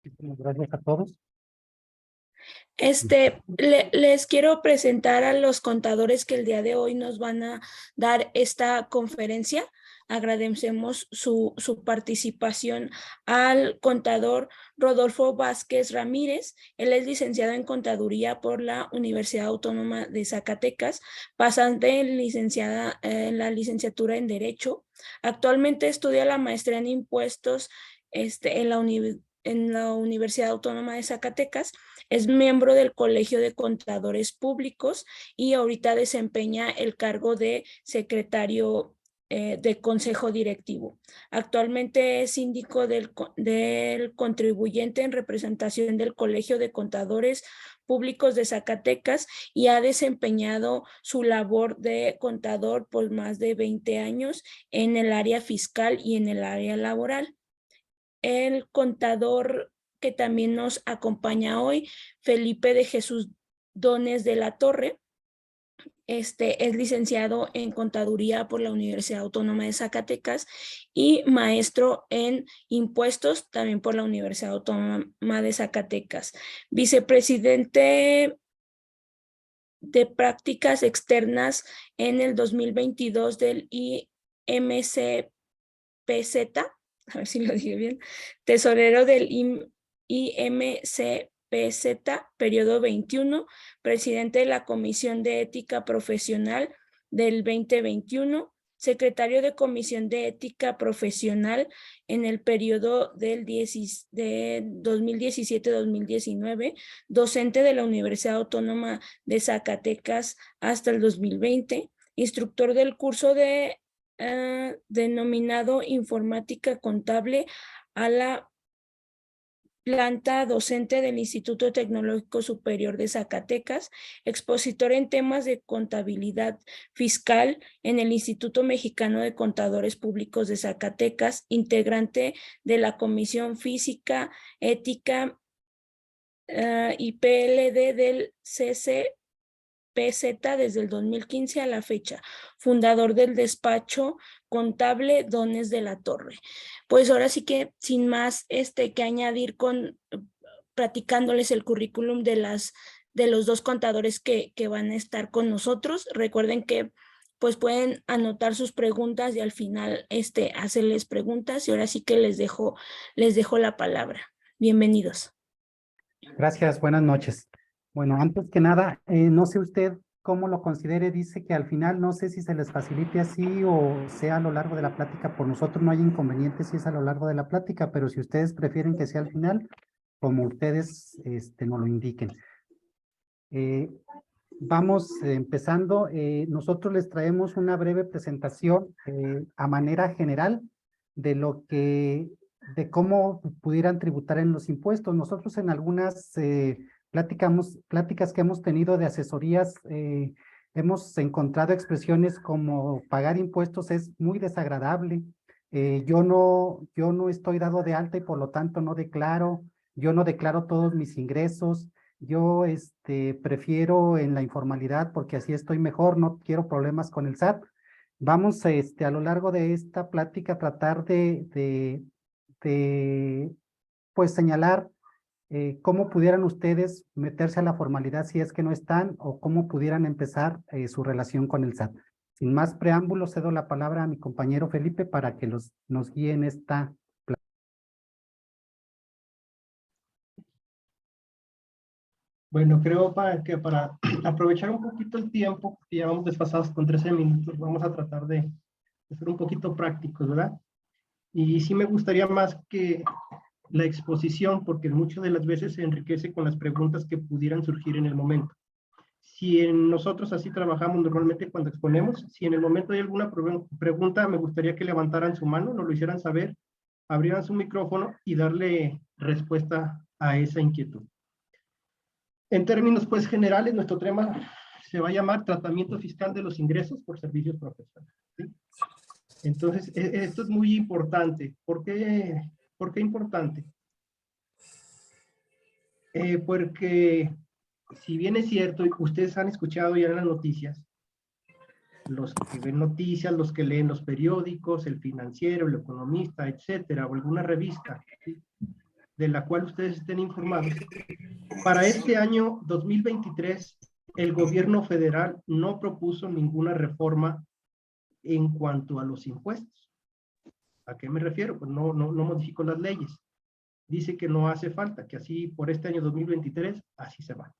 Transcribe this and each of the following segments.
Gracias a todos. Les quiero presentar a los contadores que el día de hoy nos van a dar esta conferencia. Agradecemos su participación al contador Rodolfo Vázquez Ramírez. Él es licenciado en Contaduría por la Universidad Autónoma de Zacatecas, pasante en la licenciatura en Derecho. Actualmente estudia la maestría en Impuestos en la Universidad Autónoma de Zacatecas. Es miembro del Colegio de Contadores Públicos y ahorita desempeña el cargo de secretario de Consejo Directivo. Actualmente es síndico del contribuyente en representación del Colegio de Contadores Públicos de Zacatecas y ha desempeñado su labor de contador por más de 20 años en el área fiscal y en el área laboral. El contador que también nos acompaña hoy, Felipe de Jesús Dones de la Torre. Es licenciado en Contaduría por la Universidad Autónoma de Zacatecas y maestro en Impuestos también por la Universidad Autónoma de Zacatecas. Vicepresidente de Prácticas Externas en el 2022 del IMCPZ, a ver si lo dije bien, tesorero del IMCPZ, periodo 21, presidente de la Comisión de Ética Profesional del 2021, secretario de Comisión de Ética Profesional en el periodo del 2017-2019, docente de la Universidad Autónoma de Zacatecas hasta el 2020, instructor del curso denominado Informática Contable a la planta docente del Instituto Tecnológico Superior de Zacatecas, expositor en temas de contabilidad fiscal en el Instituto Mexicano de Contadores Públicos de Zacatecas, integrante de la Comisión Física, Ética y PLD del CCPZ desde el 2015 a la fecha, fundador del despacho contable Dones de la Torre. Pues ahora sí que sin más que añadir platicándoles el currículum de los dos contadores que van a estar con nosotros. Recuerden que pues pueden anotar sus preguntas y al final hacerles preguntas, y ahora sí que les dejo la palabra. Bienvenidos. Gracias, buenas noches. Bueno, antes que nada, no sé usted cómo lo considere. Dice que al final no sé si se les facilite así o sea a lo largo de la plática. Por nosotros no hay inconveniente si es a lo largo de la plática, pero si ustedes prefieren que sea al final, como ustedes nos lo indiquen. Vamos empezando. Nosotros les traemos una breve presentación a manera general de de cómo pudieran tributar en los impuestos. Nosotros en algunas pláticas que hemos tenido de asesorías, hemos encontrado expresiones como pagar impuestos es muy desagradable. Yo no estoy dado de alta y por lo tanto yo no declaro todos mis ingresos. Yo prefiero en la informalidad porque así estoy mejor, no quiero problemas con el SAT. Vamos a lo largo de esta plática tratar de pues señalar cómo pudieran ustedes meterse a la formalidad si es que no están, o cómo pudieran empezar su relación con el SAT. Sin más preámbulos, cedo la palabra a mi compañero Felipe para que nos guíe en esta. Bueno, creo que para aprovechar un poquito el tiempo, que ya vamos desfasados con 13 minutos, vamos a tratar de ser un poquito prácticos, ¿verdad? Y sí me gustaría más que la exposición, porque muchas de las veces se enriquece con las preguntas que pudieran surgir en el momento. Si nosotros así trabajamos normalmente cuando exponemos, si en el momento hay alguna pregunta, me gustaría que levantaran su mano, nos lo hicieran saber, abrieran su micrófono y darle respuesta a esa inquietud. En términos pues generales, nuestro tema se va a llamar tratamiento fiscal de los ingresos por servicios profesionales, ¿sí? Entonces, esto es muy importante. ¿Por qué importante? Porque si bien es cierto, y ustedes han escuchado ya en las noticias, los que ven noticias, los que leen los periódicos, el Financiero, el Economista, etcétera, o alguna revista, ¿sí? de la cual ustedes estén informados. Para este año 2023, el gobierno federal no propuso ninguna reforma en cuanto a los impuestos. ¿A qué me refiero? Pues no modificó las leyes. Dice que no hace falta, que así por este año 2023, así se va.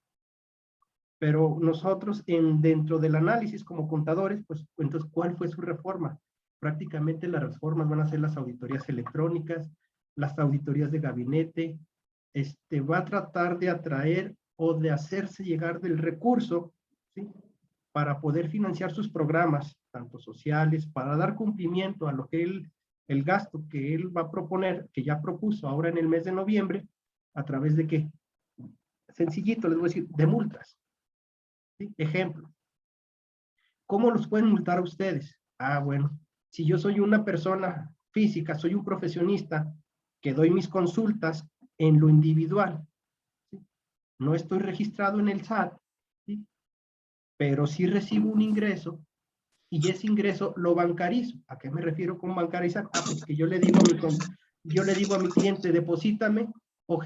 Pero nosotros, dentro del análisis como contadores, pues entonces, ¿cuál fue su reforma? Prácticamente las reformas van a ser las auditorías electrónicas, las auditorías de gabinete, va a tratar de atraer o de hacerse llegar del recurso, ¿sí?, para poder financiar sus programas, tanto sociales, para dar cumplimiento a lo que el gasto que él va a proponer, que ya propuso ahora en el mes de noviembre, a través de qué. Sencillito, les voy a decir, de multas. ¿Sí? Ejemplo. ¿Cómo los pueden multar a ustedes? Ah, bueno, si yo soy una persona física, soy un profesionista, que doy mis consultas en lo individual, ¿sí?, no estoy registrado en el SAT, ¿sí?, pero sí recibo un ingreso, y ese ingreso lo bancarizo. ¿A qué me refiero con bancarizar? Ah, pues que yo le digo a mi cliente, deposítame, o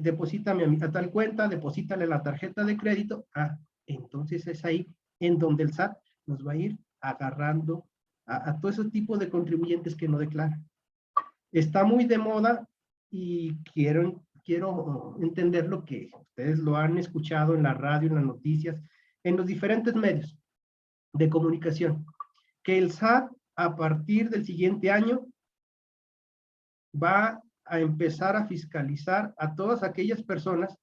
deposítame a tal cuenta, deposítale la tarjeta de crédito. Ah, entonces es ahí en donde el SAT nos va a ir agarrando a todo ese tipo de contribuyentes que no declaran. Está muy de moda y quiero entender lo que ustedes lo han escuchado en la radio, en las noticias, en los diferentes medios de comunicación, que el SAT a partir del siguiente año va a empezar a fiscalizar a todas aquellas personas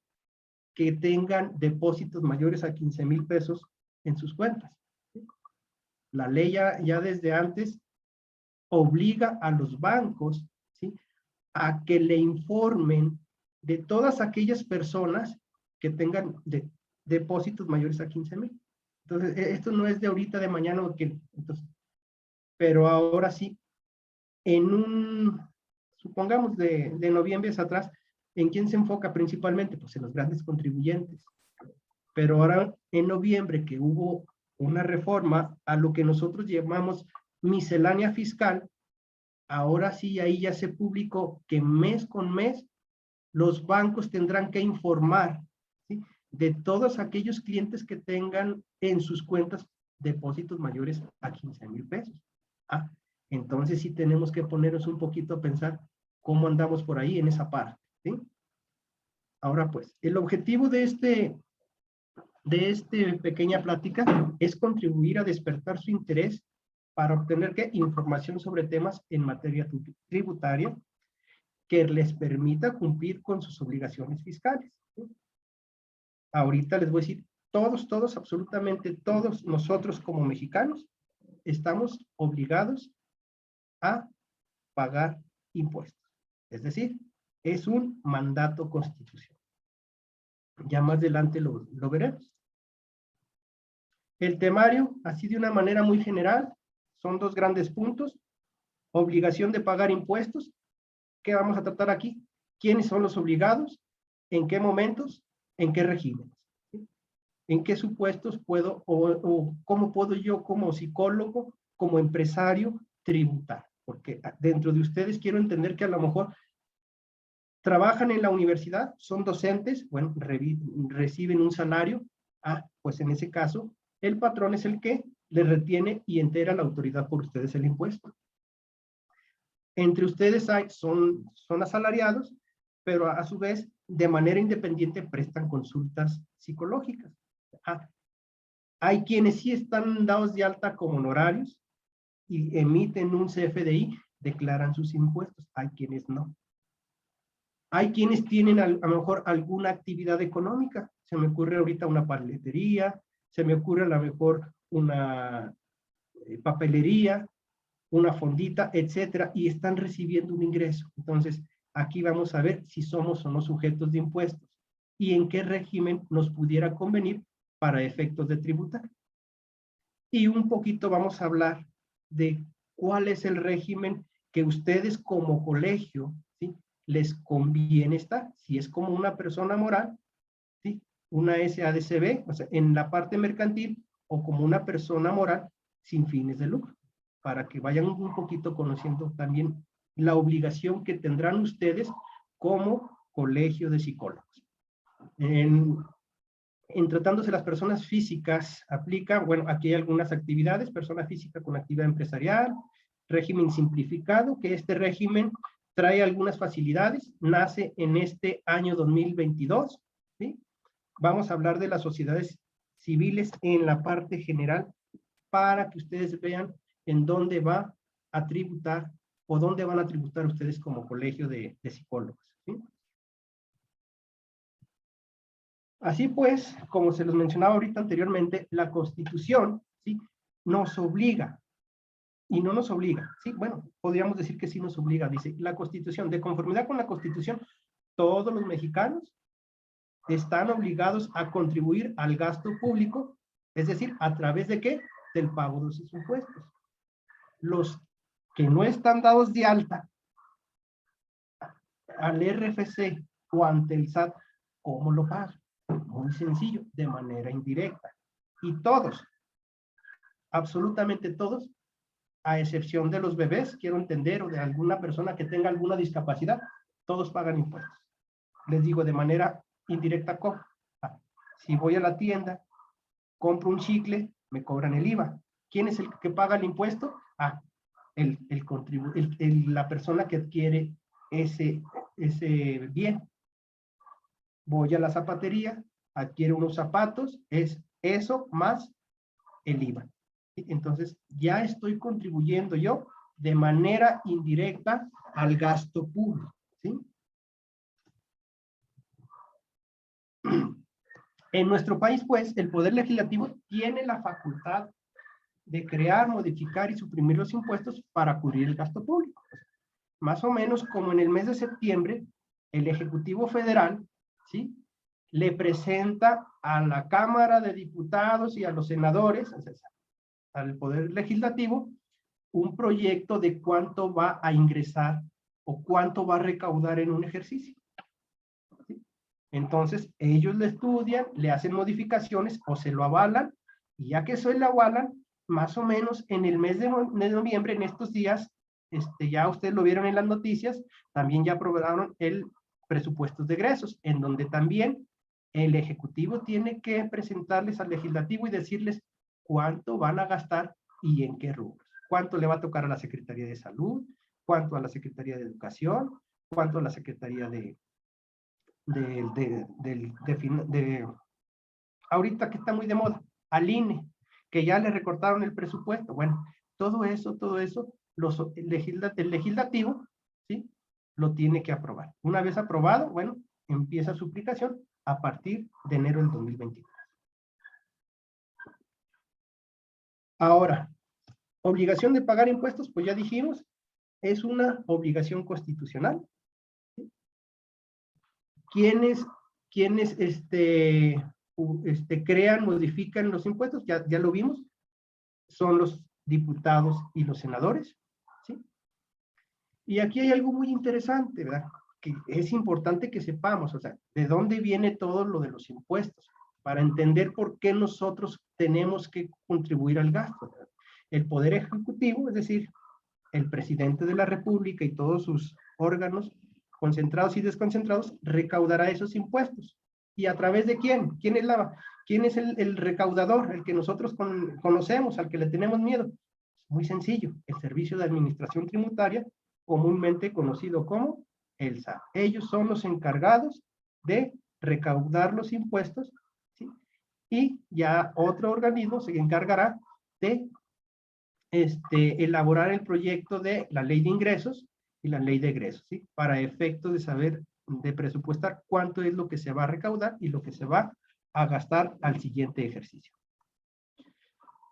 que tengan depósitos mayores a 15,000 pesos en sus cuentas. La ley ya desde antes obliga a los bancos, ¿sí?, a que le informen de todas aquellas personas que tengan depósitos mayores a 15,000. Entonces, esto no es de ahorita, de mañana, pero ahora sí, supongamos de noviembre hacia atrás, ¿en quién se enfoca principalmente? Pues en los grandes contribuyentes. Pero ahora, en noviembre, que hubo una reforma a lo que nosotros llamamos miscelánea fiscal, ahora sí, ahí ya se publicó que mes con mes los bancos tendrán que informar, ¿sí?, de todos aquellos clientes que tengan en sus cuentas depósitos mayores a 15,000 pesos. Ah, entonces sí tenemos que ponernos un poquito a pensar cómo andamos por ahí en esa parte, ¿sí? Ahora pues, el objetivo de esta pequeña plática es contribuir a despertar su interés para obtener información sobre temas en materia tributaria que les permita cumplir con sus obligaciones fiscales, ¿sí? Ahorita les voy a decir, todos, absolutamente todos nosotros como mexicanos estamos obligados a pagar impuestos. Es decir, es un mandato constitucional. Ya más adelante lo veremos. El temario, así de una manera muy general, son dos grandes puntos. Obligación de pagar impuestos. ¿Qué vamos a tratar aquí? ¿Quiénes son los obligados? ¿En qué momentos? ¿En qué regímenes? ¿Sí? ¿En qué supuestos puedo o cómo puedo yo como psicólogo, como empresario, tributar? Porque dentro de ustedes quiero entender que a lo mejor trabajan en la universidad, son docentes, bueno, reciben un salario. Ah, pues en ese caso, el patrón es el que les retiene y entera la autoridad por ustedes el impuesto. Entre ustedes son asalariados, pero a su vez, de manera independiente, prestan consultas psicológicas. Ah, hay quienes sí están dados de alta como honorarios y emiten un CFDI, declaran sus impuestos. Hay quienes no. Hay quienes tienen a lo mejor alguna actividad económica. Se me ocurre ahorita una paletería, se me ocurre a lo mejor una papelería, una fondita, etcétera, y están recibiendo un ingreso. Entonces, aquí vamos a ver si somos o no sujetos de impuestos y en qué régimen nos pudiera convenir para efectos de tributar. Y un poquito vamos a hablar de cuál es el régimen que ustedes como colegio, ¿sí?, les conviene estar. Si es como una persona moral, ¿sí?, una SADCB, o sea, en la parte mercantil, o como una persona moral sin fines de lucro, para que vayan un poquito conociendo también la obligación que tendrán ustedes como Colegio de Psicólogos. En tratándose las personas físicas, aplica, bueno, aquí hay algunas actividades, persona física con actividad empresarial, régimen simplificado, que este régimen trae algunas facilidades, nace en este año 2022, ¿sí? Vamos a hablar de las sociedades civiles en la parte general para que ustedes vean en dónde va a tributar o dónde van a tributar ustedes como colegio de psicólogos, ¿sí? Así pues, como se los mencionaba ahorita anteriormente, la Constitución, ¿sí?, nos obliga, y no nos obliga, ¿sí? Bueno, podríamos decir que sí nos obliga, dice la Constitución, de conformidad con la Constitución, todos los mexicanos están obligados a contribuir al gasto público, es decir, ¿a través de qué? Del pago de sus impuestos. Los que no están dados de alta al RFC o ante el SAT, ¿cómo lo pagan? Muy sencillo, de manera indirecta. Y todos, absolutamente todos, a excepción de los bebés, quiero entender, o de alguna persona que tenga alguna discapacidad, todos pagan impuestos. Les digo de manera indirecta, ¿cómo? Si voy a la tienda, compro un chicle, me cobran el IVA. ¿Quién es el que paga el impuesto? La persona que adquiere ese bien. Voy a la zapatería, adquiero unos zapatos, es eso más el IVA. Entonces, ya estoy contribuyendo yo de manera indirecta al gasto público, ¿sí? En nuestro país, pues, el Poder Legislativo tiene la facultad de crear, modificar y suprimir los impuestos para cubrir el gasto público. Más o menos como en el mes de septiembre, el Ejecutivo Federal, ¿sí?, le presenta a la Cámara de Diputados y a los senadores, al Poder Legislativo, un proyecto de cuánto va a ingresar o cuánto va a recaudar en un ejercicio. ¿Sí? Entonces, ellos lo estudian, le hacen modificaciones o se lo avalan, y ya que eso lo avalan, más o menos en el mes de noviembre, en estos días, ya ustedes lo vieron en las noticias, también ya aprobaron el presupuesto de egresos, en donde también el Ejecutivo tiene que presentarles al Legislativo y decirles cuánto van a gastar y en qué rubros. Cuánto le va a tocar a la Secretaría de Salud, cuánto a la Secretaría de Educación, cuánto a la Secretaría ahorita que está muy de moda, al INE, que ya le recortaron el presupuesto. Bueno, todo eso, el legislativo, ¿sí?, lo tiene que aprobar. Una vez aprobado, bueno, empieza su aplicación a partir de enero del 2022. Ahora, obligación de pagar impuestos, pues ya dijimos, es una obligación constitucional. ¿Quiénes crean, modifican los impuestos? Ya lo vimos, son los diputados y los senadores, ¿sí? Y aquí hay algo muy interesante, ¿verdad?, que es importante que sepamos, o sea, de dónde viene todo lo de los impuestos, para entender por qué nosotros tenemos que contribuir al gasto, ¿verdad? El Poder Ejecutivo, es decir, el presidente de la República y todos sus órganos, concentrados y desconcentrados, recaudará esos impuestos. ¿Y a través de quién? ¿Quién es el recaudador, el que nosotros conocemos, al que le tenemos miedo? Muy sencillo, el Servicio de Administración Tributaria, comúnmente conocido como el SAT. Ellos son los encargados de recaudar los impuestos, ¿sí?, y ya otro organismo se encargará de elaborar el proyecto de la ley de ingresos y la ley de egresos, ¿sí?, para efectos de saber, de presupuestar cuánto es lo que se va a recaudar y lo que se va a gastar al siguiente ejercicio.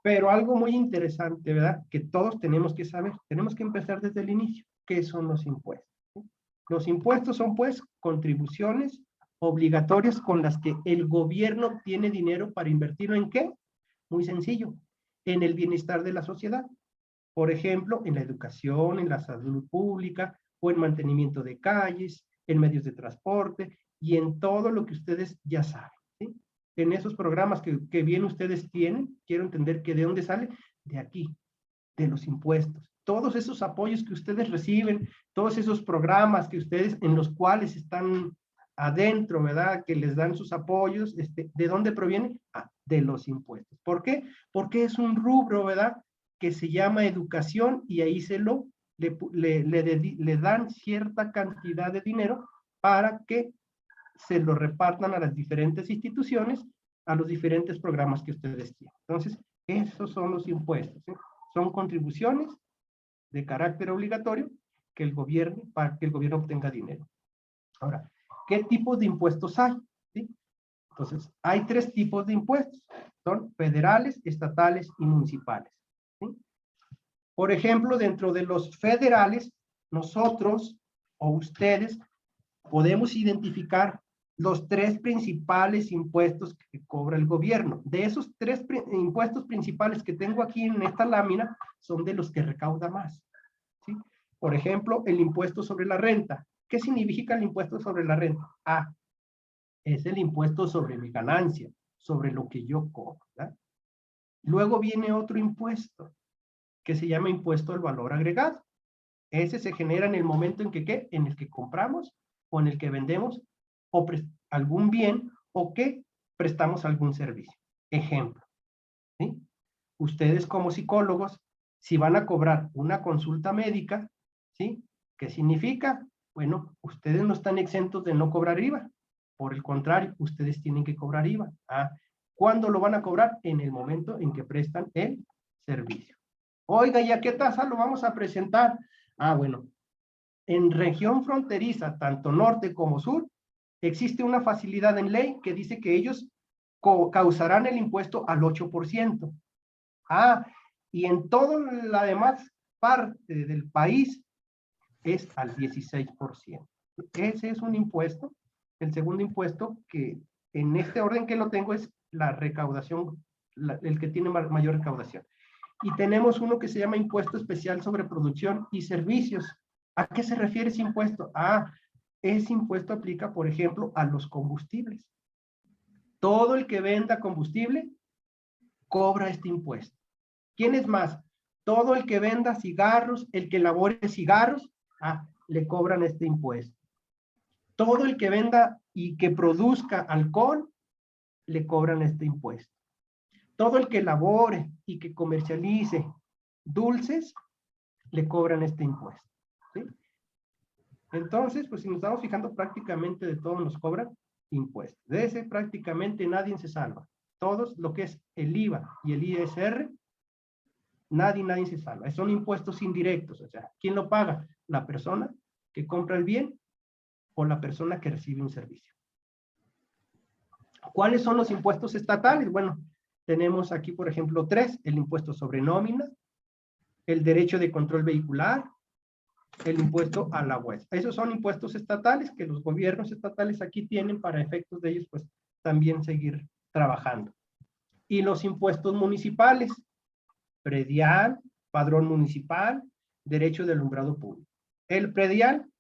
Pero algo muy interesante, ¿verdad?, que todos tenemos que saber, tenemos que empezar desde el inicio. ¿Qué son los impuestos? ¿Sí? Los impuestos son, pues, contribuciones obligatorias con las que el gobierno tiene dinero para invertirlo ¿en qué? Muy sencillo, en el bienestar de la sociedad. Por ejemplo, en la educación, en la salud pública, o en mantenimiento de calles, en medios de transporte, y en todo lo que ustedes ya saben, ¿sí? En esos programas que bien ustedes tienen, quiero entender que ¿de dónde sale? De aquí, de los impuestos. Todos esos apoyos que ustedes reciben, todos esos programas que ustedes, en los cuales están adentro, ¿verdad? Que les dan sus apoyos, ¿de dónde proviene? De los impuestos. ¿Por qué? Porque es un rubro, ¿verdad? Que se llama educación y ahí le dan cierta cantidad de dinero para que se lo repartan a las diferentes instituciones, a los diferentes programas que ustedes tienen. Entonces, esos son los impuestos, ¿sí? Son contribuciones de carácter obligatorio que el gobierno, para que el gobierno obtenga dinero. Ahora, ¿qué tipos de impuestos hay? ¿Sí? Entonces, hay 3 tipos de impuestos. Son federales, estatales y municipales. ¿Sí? Por ejemplo, dentro de los federales, nosotros o ustedes podemos identificar los 3 principales impuestos que cobra el gobierno. De esos 3 impuestos principales que tengo aquí en esta lámina, son de los que recauda más. ¿Sí? Por ejemplo, el impuesto sobre la renta. ¿Qué significa el impuesto sobre la renta? Es el impuesto sobre mi ganancia, sobre lo que yo cobro, ¿verdad? Luego viene otro impuesto, que se llama impuesto al valor agregado. Ese se genera en el momento en que, ¿qué? En el que compramos o en el que vendemos o algún bien o que prestamos algún servicio. Ejemplo, ¿sí? Ustedes como psicólogos, si van a cobrar una consulta médica, ¿sí? ¿Qué significa? Bueno, ustedes no están exentos de no cobrar IVA. Por el contrario, ustedes tienen que cobrar IVA. ¿Cuándo lo van a cobrar? En el momento en que prestan el servicio. Oiga, ¿y a qué tasa lo vamos a presentar? Bueno, en región fronteriza, tanto norte como sur, existe una facilidad en ley que dice que ellos causarán el impuesto al 8%. Y en toda la demás parte del país es al 16%. Ese es un impuesto. El segundo impuesto, que en este orden que lo tengo, es la recaudación, el que tiene mayor recaudación. Y tenemos uno que se llama impuesto especial sobre producción y servicios. ¿A qué se refiere ese impuesto? Ese impuesto aplica, por ejemplo, a los combustibles. Todo el que venda combustible cobra este impuesto. ¿Quién es más? Todo el que venda cigarros, el que elabore cigarros, le cobran este impuesto. Todo el que venda y que produzca alcohol, le cobran este impuesto. Todo el que elabore y que comercialice dulces, le cobran este impuesto. ¿Sí? Entonces, pues si nos estamos fijando, prácticamente de todos nos cobran impuestos. De ese prácticamente nadie se salva. Todos, lo que es el IVA y el ISR, nadie se salva. Son impuestos indirectos. O sea, ¿quién lo paga? La persona que compra el bien o la persona que recibe un servicio. ¿Cuáles son los impuestos estatales? Bueno, tenemos aquí, por ejemplo, 3. El impuesto sobre nómina, el derecho de control vehicular, el impuesto a la UES. Esos son impuestos estatales que los gobiernos estatales aquí tienen para efectos de ellos, pues, también seguir trabajando. Y los impuestos municipales, predial, padrón municipal, derecho de alumbrado público. El predial,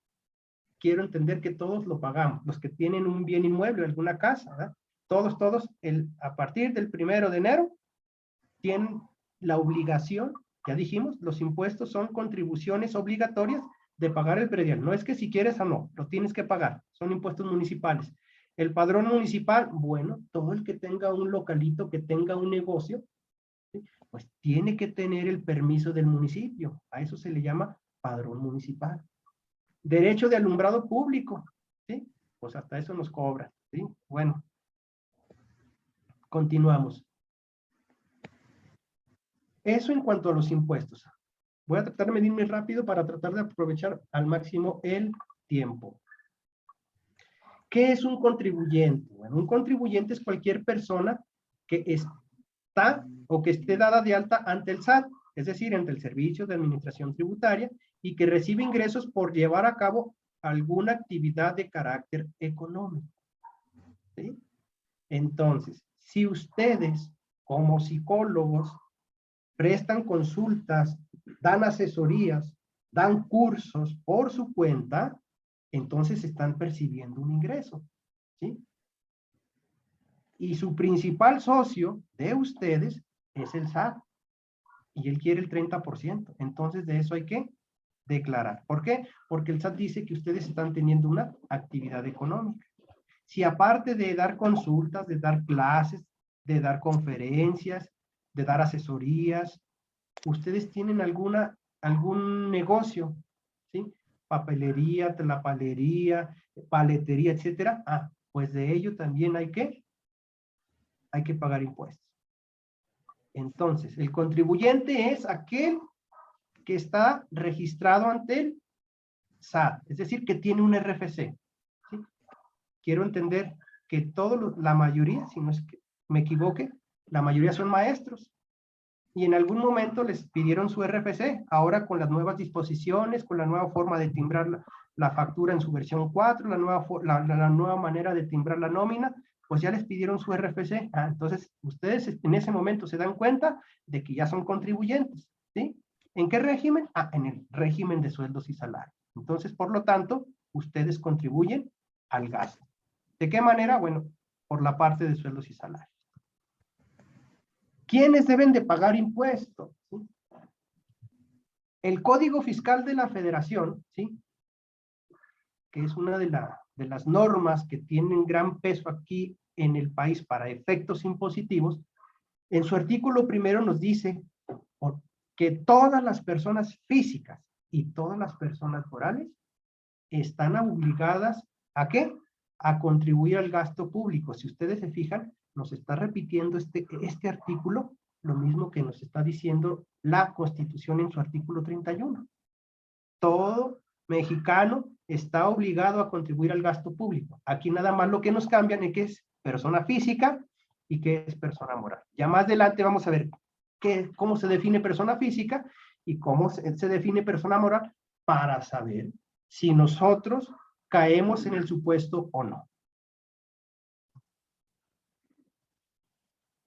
quiero entender que todos lo pagamos, los que tienen un bien inmueble, alguna casa, ¿verdad? Todos, a partir del 1 de enero, tienen la obligación, ya dijimos, los impuestos son contribuciones obligatorias de pagar el predial. No es que si quieres o no, lo tienes que pagar, son impuestos municipales. El padrón municipal, bueno, todo el que tenga un localito, que tenga un negocio, ¿sí? Pues tiene que tener el permiso del municipio. A eso se le llama padrón municipal. Derecho de alumbrado público, ¿sí? Pues hasta eso nos cobran, ¿sí? Bueno, continuamos. Eso en cuanto a los impuestos. Voy a tratar de medirme rápido para tratar de aprovechar al máximo el tiempo. ¿Qué es un contribuyente? Bueno, un contribuyente es cualquier persona que está o que esté dada de alta ante el SAT, es decir, ante el Servicio de Administración Tributaria, y que recibe ingresos por llevar a cabo alguna actividad de carácter económico. ¿Sí? Entonces, si ustedes como psicólogos prestan consultas, dan asesorías, dan cursos por su cuenta, entonces están percibiendo un ingreso, ¿sí? Y su principal socio de ustedes es el SAT, y él quiere el 30%. Entonces de eso hay que declarar. ¿Por qué? Porque el SAT dice que ustedes están teniendo una actividad económica. si aparte de dar consultas, de dar clases, de dar conferencias, de dar asesorías, ustedes tienen algún negocio, ¿sí? Papelería, tlapalería, paletería, etcétera. Pues de ello también hay que pagar impuestos. Entonces, el contribuyente es aquel que está registrado ante el SAT, es decir, que tiene un RFC. ¿Sí? Quiero entender que la mayoría, si no es que me equivoque, la mayoría son maestros. Y en algún momento les pidieron su RFC. Ahora con las nuevas disposiciones, con la nueva forma de timbrar la factura en su versión 4, la nueva manera de timbrar la nómina, pues ya les pidieron su RFC. Entonces, ustedes en ese momento se dan cuenta de que ya son contribuyentes, ¿sí? ¿En qué régimen? En el régimen de sueldos y salarios. Entonces, por lo tanto, ustedes contribuyen al gasto. ¿De qué manera? Bueno, por la parte de sueldos y salarios. ¿Quiénes deben de pagar impuestos? ¿Sí? El Código Fiscal de la Federación, ¿sí? Que es una de las normas que tienen gran peso aquí en el país para efectos impositivos, en su artículo primero nos dice que todas las personas físicas y todas las personas morales están obligadas ¿a qué? A contribuir al gasto público. Si ustedes se fijan, nos está repitiendo este artículo lo mismo que nos está diciendo la Constitución en su artículo 31. Todo mexicano está obligado a contribuir al gasto público. Aquí nada más lo que nos cambian es que es persona física y que es persona moral. Ya más adelante vamos a ver cómo se define persona física y cómo se define persona moral para saber si nosotros caemos en el supuesto o no.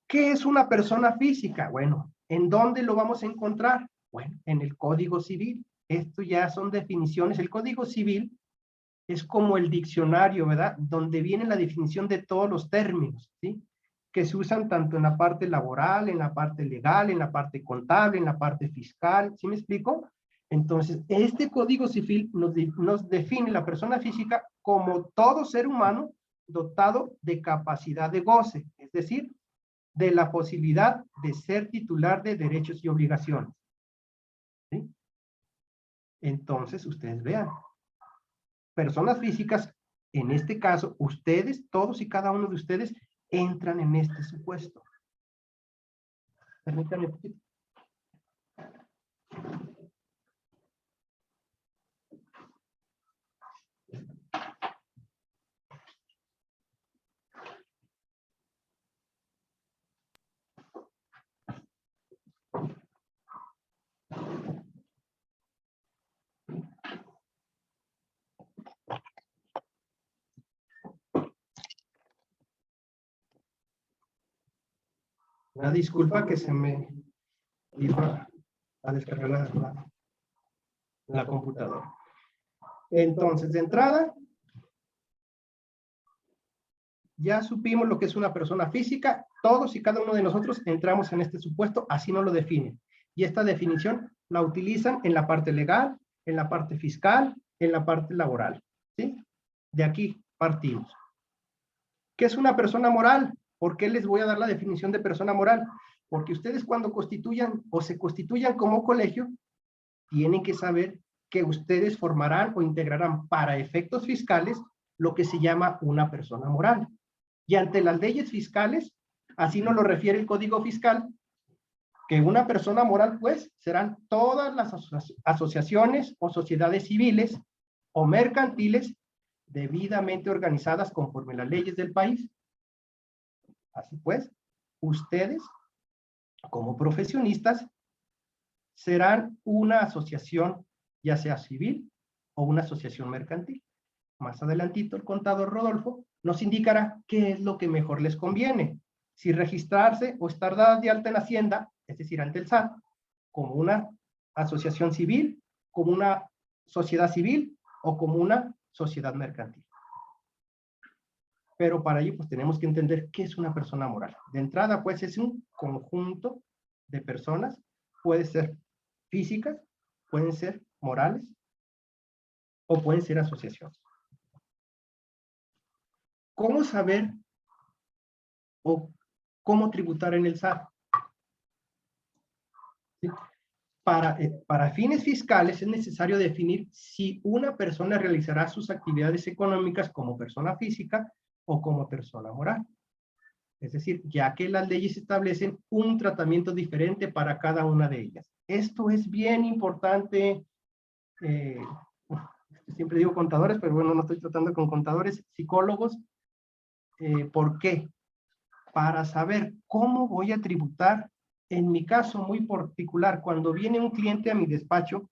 ¿Qué es una persona física? Bueno, ¿en dónde lo vamos a encontrar? Bueno, en el Código Civil. Esto ya son definiciones. El Código Civil es como el diccionario, ¿verdad? Donde viene la definición de todos los términos, ¿sí? Que se usan tanto en la parte laboral, en la parte legal, en la parte contable, en la parte fiscal. ¿Sí me explico? Entonces, este Código Civil nos define la persona física como todo ser humano dotado de capacidad de goce, es decir, de la posibilidad de ser titular de derechos y obligaciones. ¿Sí? Entonces, ustedes vean, personas físicas, en este caso, ustedes, todos y cada uno de ustedes, entran en este supuesto. Permítanme un poquito. Una disculpa que se me iba a descargar la computadora. Entonces, de entrada, ya supimos lo que es una persona física. Todos y cada uno de nosotros entramos en este supuesto, así nos lo definen. Y esta definición la utilizan en la parte legal, en la parte fiscal, en la parte laboral. ¿Sí? De aquí partimos. ¿Qué es una persona moral? ¿Por qué les voy a dar la definición de persona moral? Porque ustedes cuando constituyan o se constituyan como colegio, tienen que saber que ustedes formarán o integrarán para efectos fiscales lo que se llama una persona moral. Y ante las leyes fiscales, así nos lo refiere el Código Fiscal, que una persona moral, pues, serán todas las asociaciones o sociedades civiles o mercantiles debidamente organizadas conforme las leyes del país. Así pues, ustedes, como profesionistas, serán una asociación, ya sea civil o una asociación mercantil. Más adelantito, el contador Rodolfo nos indicará qué es lo que mejor les conviene. Si registrarse o estar dadas de alta en Hacienda, es decir, ante el SAT, como una asociación civil, como una sociedad civil o como una sociedad mercantil. Pero para ello, pues tenemos que entender qué es una persona moral. De entrada, pues es un conjunto de personas, puede ser físicas, pueden ser morales o pueden ser asociaciones. ¿Cómo saber o cómo tributar en el SAT? ¿Sí? Para fines fiscales es necesario definir si una persona realizará sus actividades económicas como persona física o como persona moral. Es decir, ya que las leyes establecen un tratamiento diferente para cada una de ellas. Esto es bien importante. Siempre digo contadores, pero bueno, no estoy tratando con contadores, psicólogos. ¿Por qué? Para saber cómo voy a tributar. En mi caso muy particular, cuando viene un cliente a mi despacho,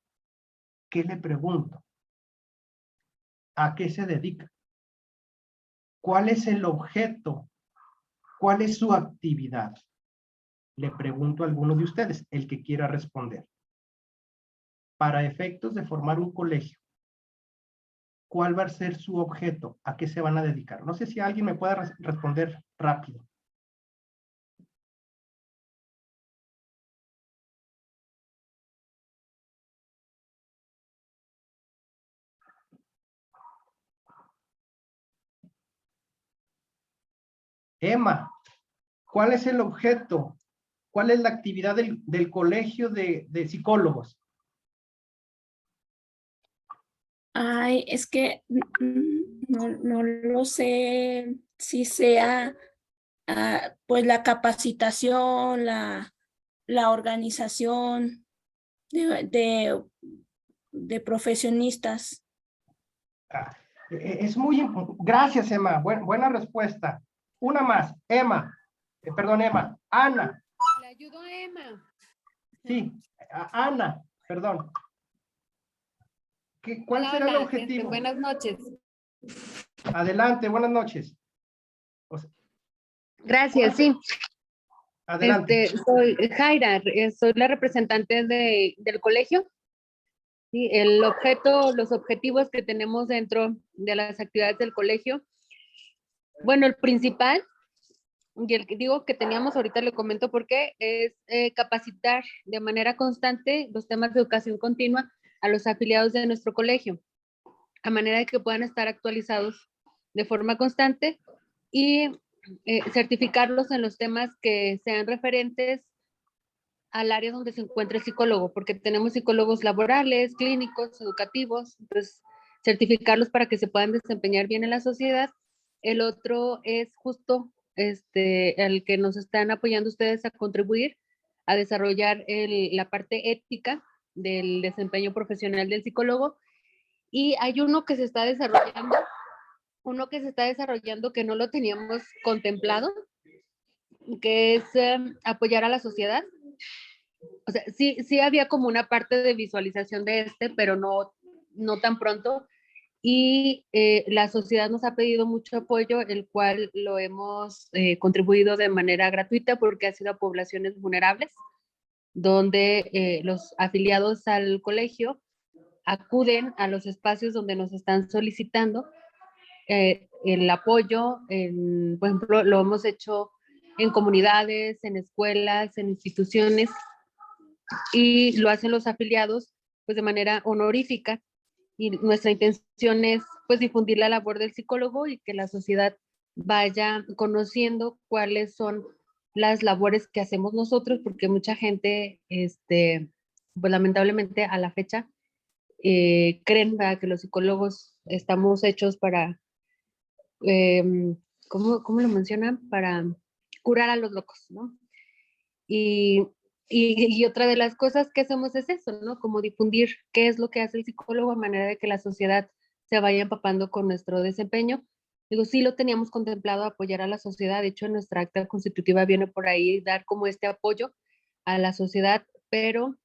¿qué le pregunto? ¿A qué se dedica? ¿Cuál es el objeto? ¿Cuál es su actividad? Le pregunto a alguno de ustedes, el que quiera responder. Para efectos de formar un colegio, ¿cuál va a ser su objeto? ¿A qué se van a dedicar? No sé si alguien me pueda responder rápido. Emma, ¿cuál es el objeto? ¿Cuál es la actividad del colegio de psicólogos? Ay, es que no lo sé si sea pues la capacitación, la organización de profesionistas. Ah, es muy importante. Gracias, Emma. Buena respuesta. Una más. Emma. Perdón, Emma. Ana. Le ayudo a Emma. Sí, Ana. Perdón. ¿Cuál Hola, será el hola, objetivo? buenas noches. Adelante, buenas noches. Gracias, sí. Adelante. Soy Jaira, soy la representante del colegio. Sí, los objetivos que tenemos dentro de las actividades del colegio. Bueno, el principal, y el que digo que teníamos ahorita, le comento por qué, es capacitar de manera constante los temas de educación continua a los afiliados de nuestro colegio, a manera de que puedan estar actualizados de forma constante y certificarlos en los temas que sean referentes al área donde se encuentre el psicólogo, porque tenemos psicólogos laborales, clínicos, educativos, entonces certificarlos para que se puedan desempeñar bien en la sociedad. El otro es justo el que nos están apoyando ustedes a contribuir a desarrollar la parte ética del desempeño profesional del psicólogo. Y hay uno que se está desarrollando que no lo teníamos contemplado, que es apoyar a la sociedad. O sea, sí había como una parte de visualización de pero no tan pronto. Y la sociedad nos ha pedido mucho apoyo, el cual lo hemos contribuido de manera gratuita porque ha sido a poblaciones vulnerables, donde los afiliados al colegio acuden a los espacios donde nos están solicitando el apoyo. Por ejemplo, lo hemos hecho en comunidades, en escuelas, en instituciones, y lo hacen los afiliados pues de manera honorífica, y nuestra intención es pues difundir la labor del psicólogo y que la sociedad vaya conociendo cuáles son las labores que hacemos nosotros, porque mucha gente pues lamentablemente a la fecha creen, ¿verdad?, que los psicólogos estamos hechos para ¿cómo lo mencionan? Para curar a los locos, ¿no? Y otra de las cosas que hacemos es eso, ¿no? Como difundir qué es lo que hace el psicólogo a manera de que la sociedad se vaya empapando con nuestro desempeño. Digo, sí lo teníamos contemplado apoyar a la sociedad. De hecho, en nuestra acta constitutiva viene por ahí dar como este apoyo a la sociedad, pero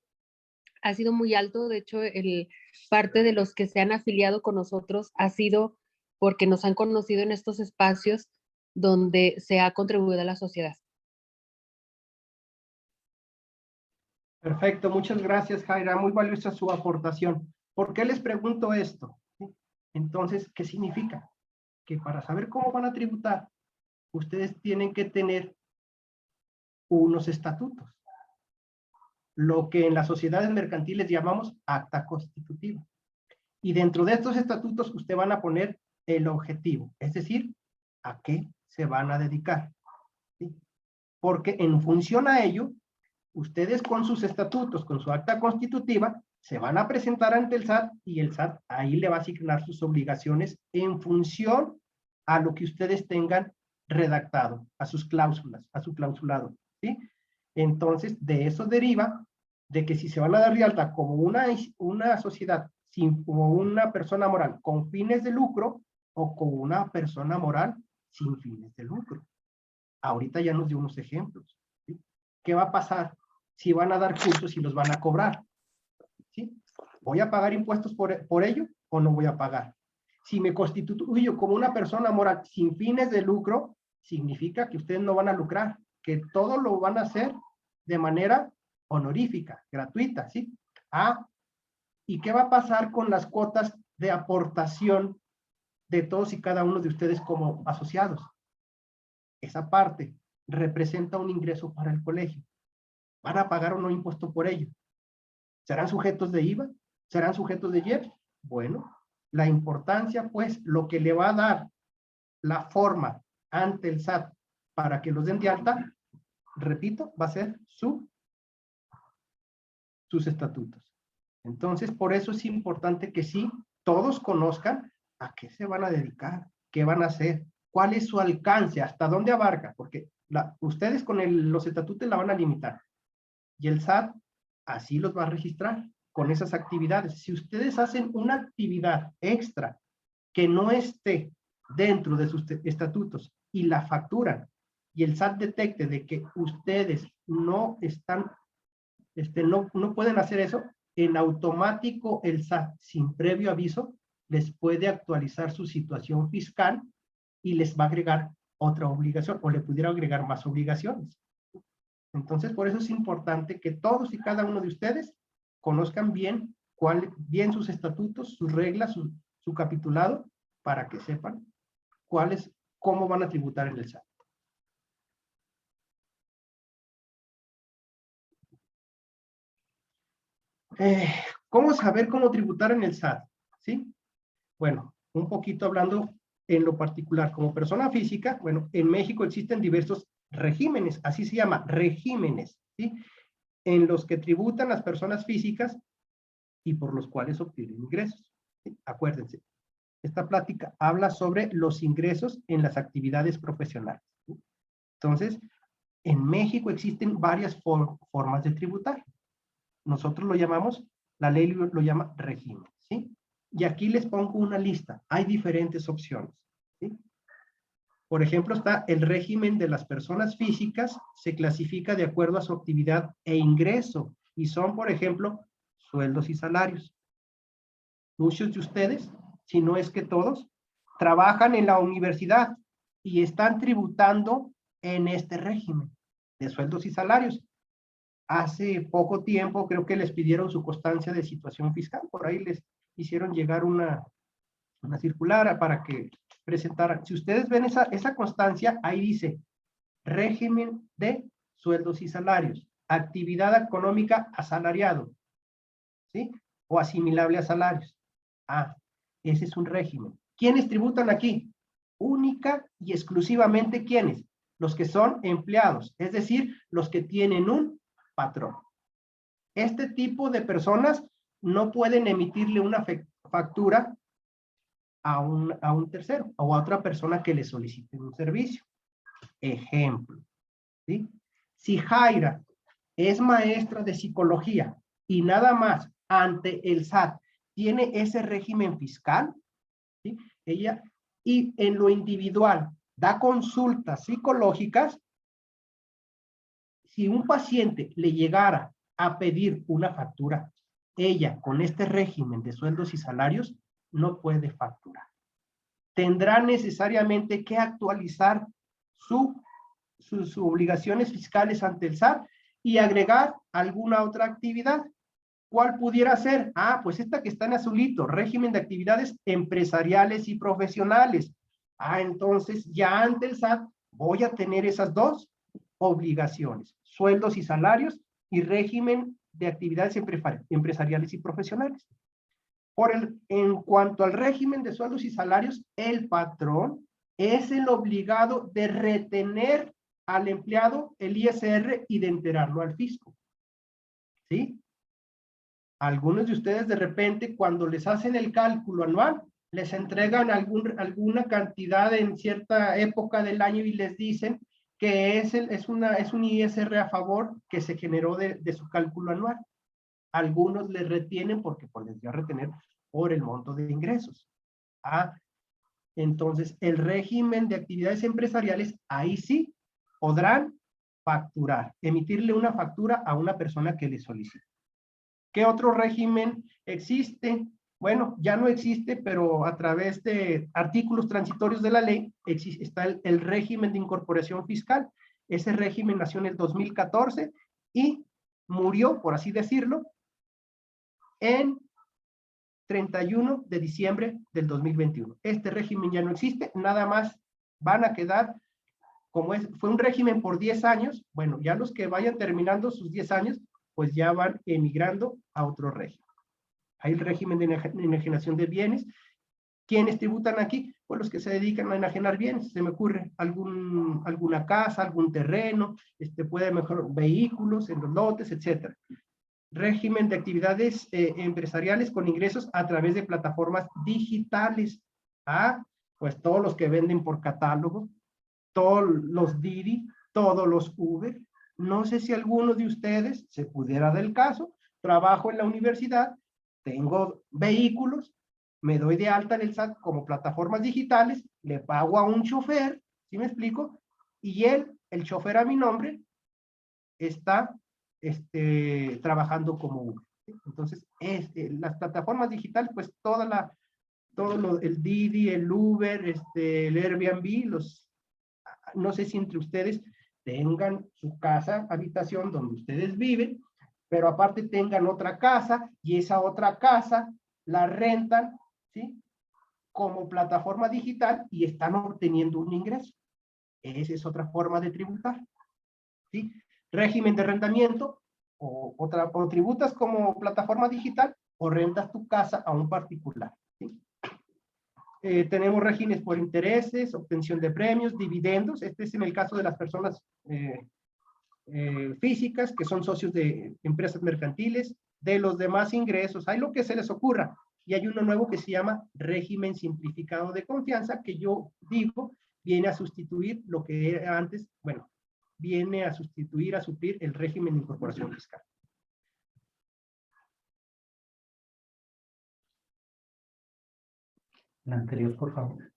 ha sido muy alto. De hecho, parte de los que se han afiliado con nosotros ha sido porque nos han conocido en estos espacios donde se ha contribuido a la sociedad. Perfecto, muchas gracias, Jaira. Muy valiosa su aportación. ¿Por qué les pregunto esto? Entonces, ¿qué significa? Que para saber cómo van a tributar, ustedes tienen que tener unos estatutos, lo que en las sociedades mercantiles llamamos acta constitutiva. Y dentro de estos estatutos, ustedes van a poner el objetivo, es decir, a qué se van a dedicar, ¿sí? Porque en función a ello, ustedes con sus estatutos, con su acta constitutiva, se van a presentar ante el SAT y el SAT ahí le va a asignar sus obligaciones en función a lo que ustedes tengan redactado, a sus cláusulas, a su clausulado, ¿sí? Entonces, de eso deriva de que si se van a dar de alta como una sociedad, como una persona moral con fines de lucro o como una persona moral sin fines de lucro. Ahorita ya nos dio unos ejemplos, ¿sí? ¿Qué va a pasar si van a dar cursos y los van a cobrar? ¿Sí? ¿Voy a pagar impuestos por ello o no voy a pagar? Si me constituyo como una persona moral sin fines de lucro, significa que ustedes no van a lucrar, que todo lo van a hacer de manera honorífica, gratuita, ¿sí? Ah, ¿y qué va a pasar con las cuotas de aportación de todos y cada uno de ustedes como asociados? Esa parte representa un ingreso para el colegio. ¿Van a pagar o no impuesto por ello? ¿Serán sujetos de IVA? ¿Serán sujetos de IEPS? Bueno, la importancia, pues, lo que le va a dar la forma ante el SAT para que los den de alta, repito, va a ser sus estatutos. Entonces, por eso es importante que sí, todos conozcan a qué se van a dedicar, qué van a hacer, cuál es su alcance, hasta dónde abarca, porque ustedes con los estatutos la van a limitar. Y el SAT así los va a registrar con esas actividades. Si ustedes hacen una actividad extra que no esté dentro de sus estatutos y la facturan, y el SAT detecte de que ustedes no están, no pueden hacer eso, en automático el SAT, sin previo aviso, les puede actualizar su situación fiscal y les va a agregar otra obligación, o le pudiera agregar más obligaciones. Entonces, por eso es importante que todos y cada uno de ustedes conozcan bien sus estatutos, sus reglas, su capitulado, para que sepan cómo van a tributar en el SAT. ¿Cómo saber cómo tributar en el SAT? ¿Sí? Bueno, un poquito hablando en lo particular, como persona física, bueno, en México existen diversos regímenes, así se llama, regímenes, ¿sí? En los que tributan las personas físicas y por los cuales obtienen ingresos. ¿Sí? Acuérdense, esta plática habla sobre los ingresos en las actividades profesionales. ¿Sí? Entonces, en México existen varias formas de tributar. Nosotros lo llamamos, la ley lo llama régimen, ¿sí? Y aquí les pongo una lista. Hay diferentes opciones, ¿sí? Por ejemplo, está el régimen de las personas físicas, se clasifica de acuerdo a su actividad e ingreso, y son, por ejemplo, sueldos y salarios. Muchos de ustedes, si no es que todos, trabajan en la universidad y están tributando en este régimen de sueldos y salarios. Hace poco tiempo creo que les pidieron su constancia de situación fiscal, por ahí les hicieron llegar una circular para que presentaran. Si ustedes ven esa constancia, ahí dice régimen de sueldos y salarios, actividad económica asalariado, ¿sí? O asimilable a salarios. Ah, ese es un régimen. ¿Quiénes tributan aquí? Única y exclusivamente ¿quiénes? Los que son empleados, es decir, los que tienen un patrón. Este tipo de personas no pueden emitirle una factura a un tercero o a otra persona que le solicite un servicio. Ejemplo, ¿sí? Si Jaira es maestra de psicología y nada más ante el SAT tiene ese régimen fiscal, ¿sí? Ella, y en lo individual da consultas psicológicas, si un paciente le llegara a pedir una factura, ella con este régimen de sueldos y salarios no puede facturar. Tendrá necesariamente que actualizar sus obligaciones fiscales ante el SAT y agregar alguna otra actividad. ¿Cuál pudiera ser? Ah, pues esta que está en azulito, régimen de actividades empresariales y profesionales. Ah, entonces ya ante el SAT voy a tener esas dos obligaciones, sueldos y salarios y régimen de actividades empresariales y profesionales. En cuanto al régimen de sueldos y salarios, el patrón es el obligado de retener al empleado el ISR y de enterarlo al fisco. ¿Sí? Algunos de ustedes de repente cuando les hacen el cálculo anual, les entregan alguna cantidad en cierta época del año y les dicen que es un ISR a favor que se generó de su cálculo anual. Algunos les retienen porque pues, les dio a retener por el monto de ingresos. Entonces, el régimen de actividades empresariales, ahí sí podrán facturar, emitirle una factura a una persona que le solicite. ¿Qué otro régimen existe? Bueno, ya no existe, pero a través de artículos transitorios de la ley está el régimen de incorporación fiscal. Ese régimen nació en el 2014 y murió, por así decirlo, en 31 de diciembre del 2021. Este régimen ya no existe, nada más van a quedar, fue un régimen por 10 años, bueno, ya los que vayan terminando sus 10 años, pues ya van emigrando a otro régimen. Hay el régimen de enajenación de bienes. ¿Quiénes tributan aquí? Pues los que se dedican a enajenar bienes. Se me ocurre alguna casa, algún terreno, puede mejor vehículos en los lotes, etc. Régimen de actividades empresariales con ingresos a través de plataformas digitales. Pues todos los que venden por catálogo, todos los Didi, todos los Uber. No sé si alguno de ustedes se pudiera dar el caso, trabajo en la universidad, tengo vehículos, me doy de alta en el SAT como plataformas digitales, le pago a un chofer, ¿sí me explico? Y el chofer a mi nombre, está trabajando como Uber. Entonces, las plataformas digitales, pues el Didi, el Uber, el Airbnb, no sé si entre ustedes tengan su casa, habitación donde ustedes viven, pero aparte tengan otra casa y esa otra casa la rentan, ¿sí? Como plataforma digital y están obteniendo un ingreso. Esa es otra forma de tributar, ¿sí? Régimen de arrendamiento, o tributas como plataforma digital o rentas tu casa a un particular, ¿sí? Tenemos regímenes por intereses, obtención de premios, dividendos. Este es en el caso de las personas físicas que son socios de empresas mercantiles, de los demás ingresos. Hay lo que se les ocurra. Y hay uno nuevo que se llama régimen simplificado de confianza, que yo digo viene a sustituir lo que era antes, bueno, viene a sustituir, a suplir el régimen de incorporación fiscal. La anterior, por favor.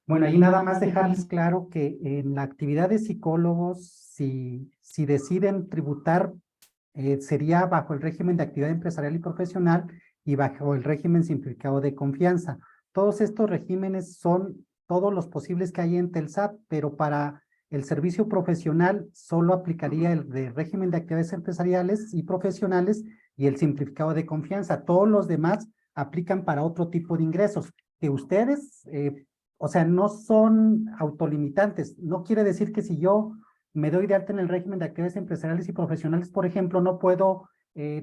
Bueno, ahí nada más dejarles claro que en la actividad de psicólogos, si deciden tributar, sería bajo el régimen de actividad empresarial y profesional y bajo el régimen simplificado de confianza. Todos estos regímenes son todos los posibles que hay en el SAT, pero para el servicio profesional solo aplicaría el de régimen de actividades empresariales y profesionales y el simplificado de confianza. Todos los demás aplican para otro tipo de ingresos que ustedes, o sea, no son autolimitantes. No quiere decir que si yo me doy de alta en el régimen de actividades empresariales y profesionales, por ejemplo, no puedo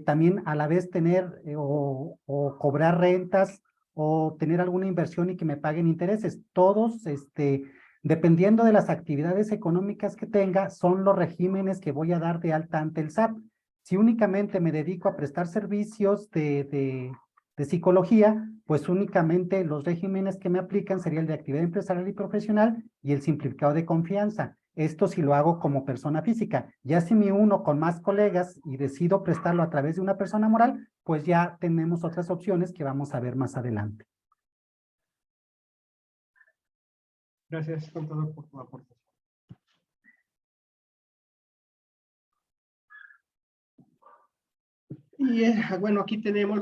también a la vez tener o cobrar rentas o tener alguna inversión y que me paguen intereses. Todos, dependiendo de las actividades económicas que tenga, son los regímenes que voy a dar de alta ante el SAT. Si únicamente me dedico a prestar servicios de psicología, pues únicamente los regímenes que me aplican sería el de actividad empresarial y profesional y el simplificado de confianza. Esto si lo hago como persona física. Ya si me uno con más colegas y decido prestarlo a través de una persona moral, pues ya tenemos otras opciones que vamos a ver más adelante. Gracias, contador, por tu aportación. Y bueno, aquí tenemos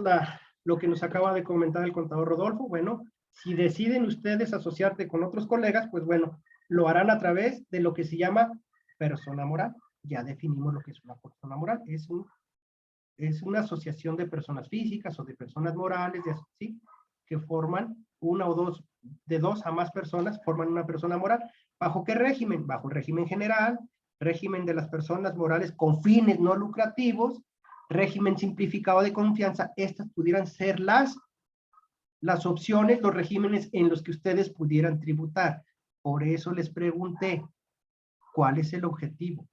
lo que nos acaba de comentar el contador Rodolfo. Bueno, si deciden ustedes asociarte con otros colegas, pues bueno, lo harán a través de lo que se llama persona moral. Ya definimos lo que es una persona moral. Es una asociación de personas físicas o de personas morales, ¿sí? Que forman una o dos, de dos a más personas, forman una persona moral. ¿Bajo qué régimen? Bajo el régimen general, régimen de las personas morales con fines no lucrativos, régimen simplificado de confianza. Estas pudieran ser las las opciones, los regímenes en los que ustedes pudieran tributar. Por eso les pregunté, ¿cuál es el objetivo?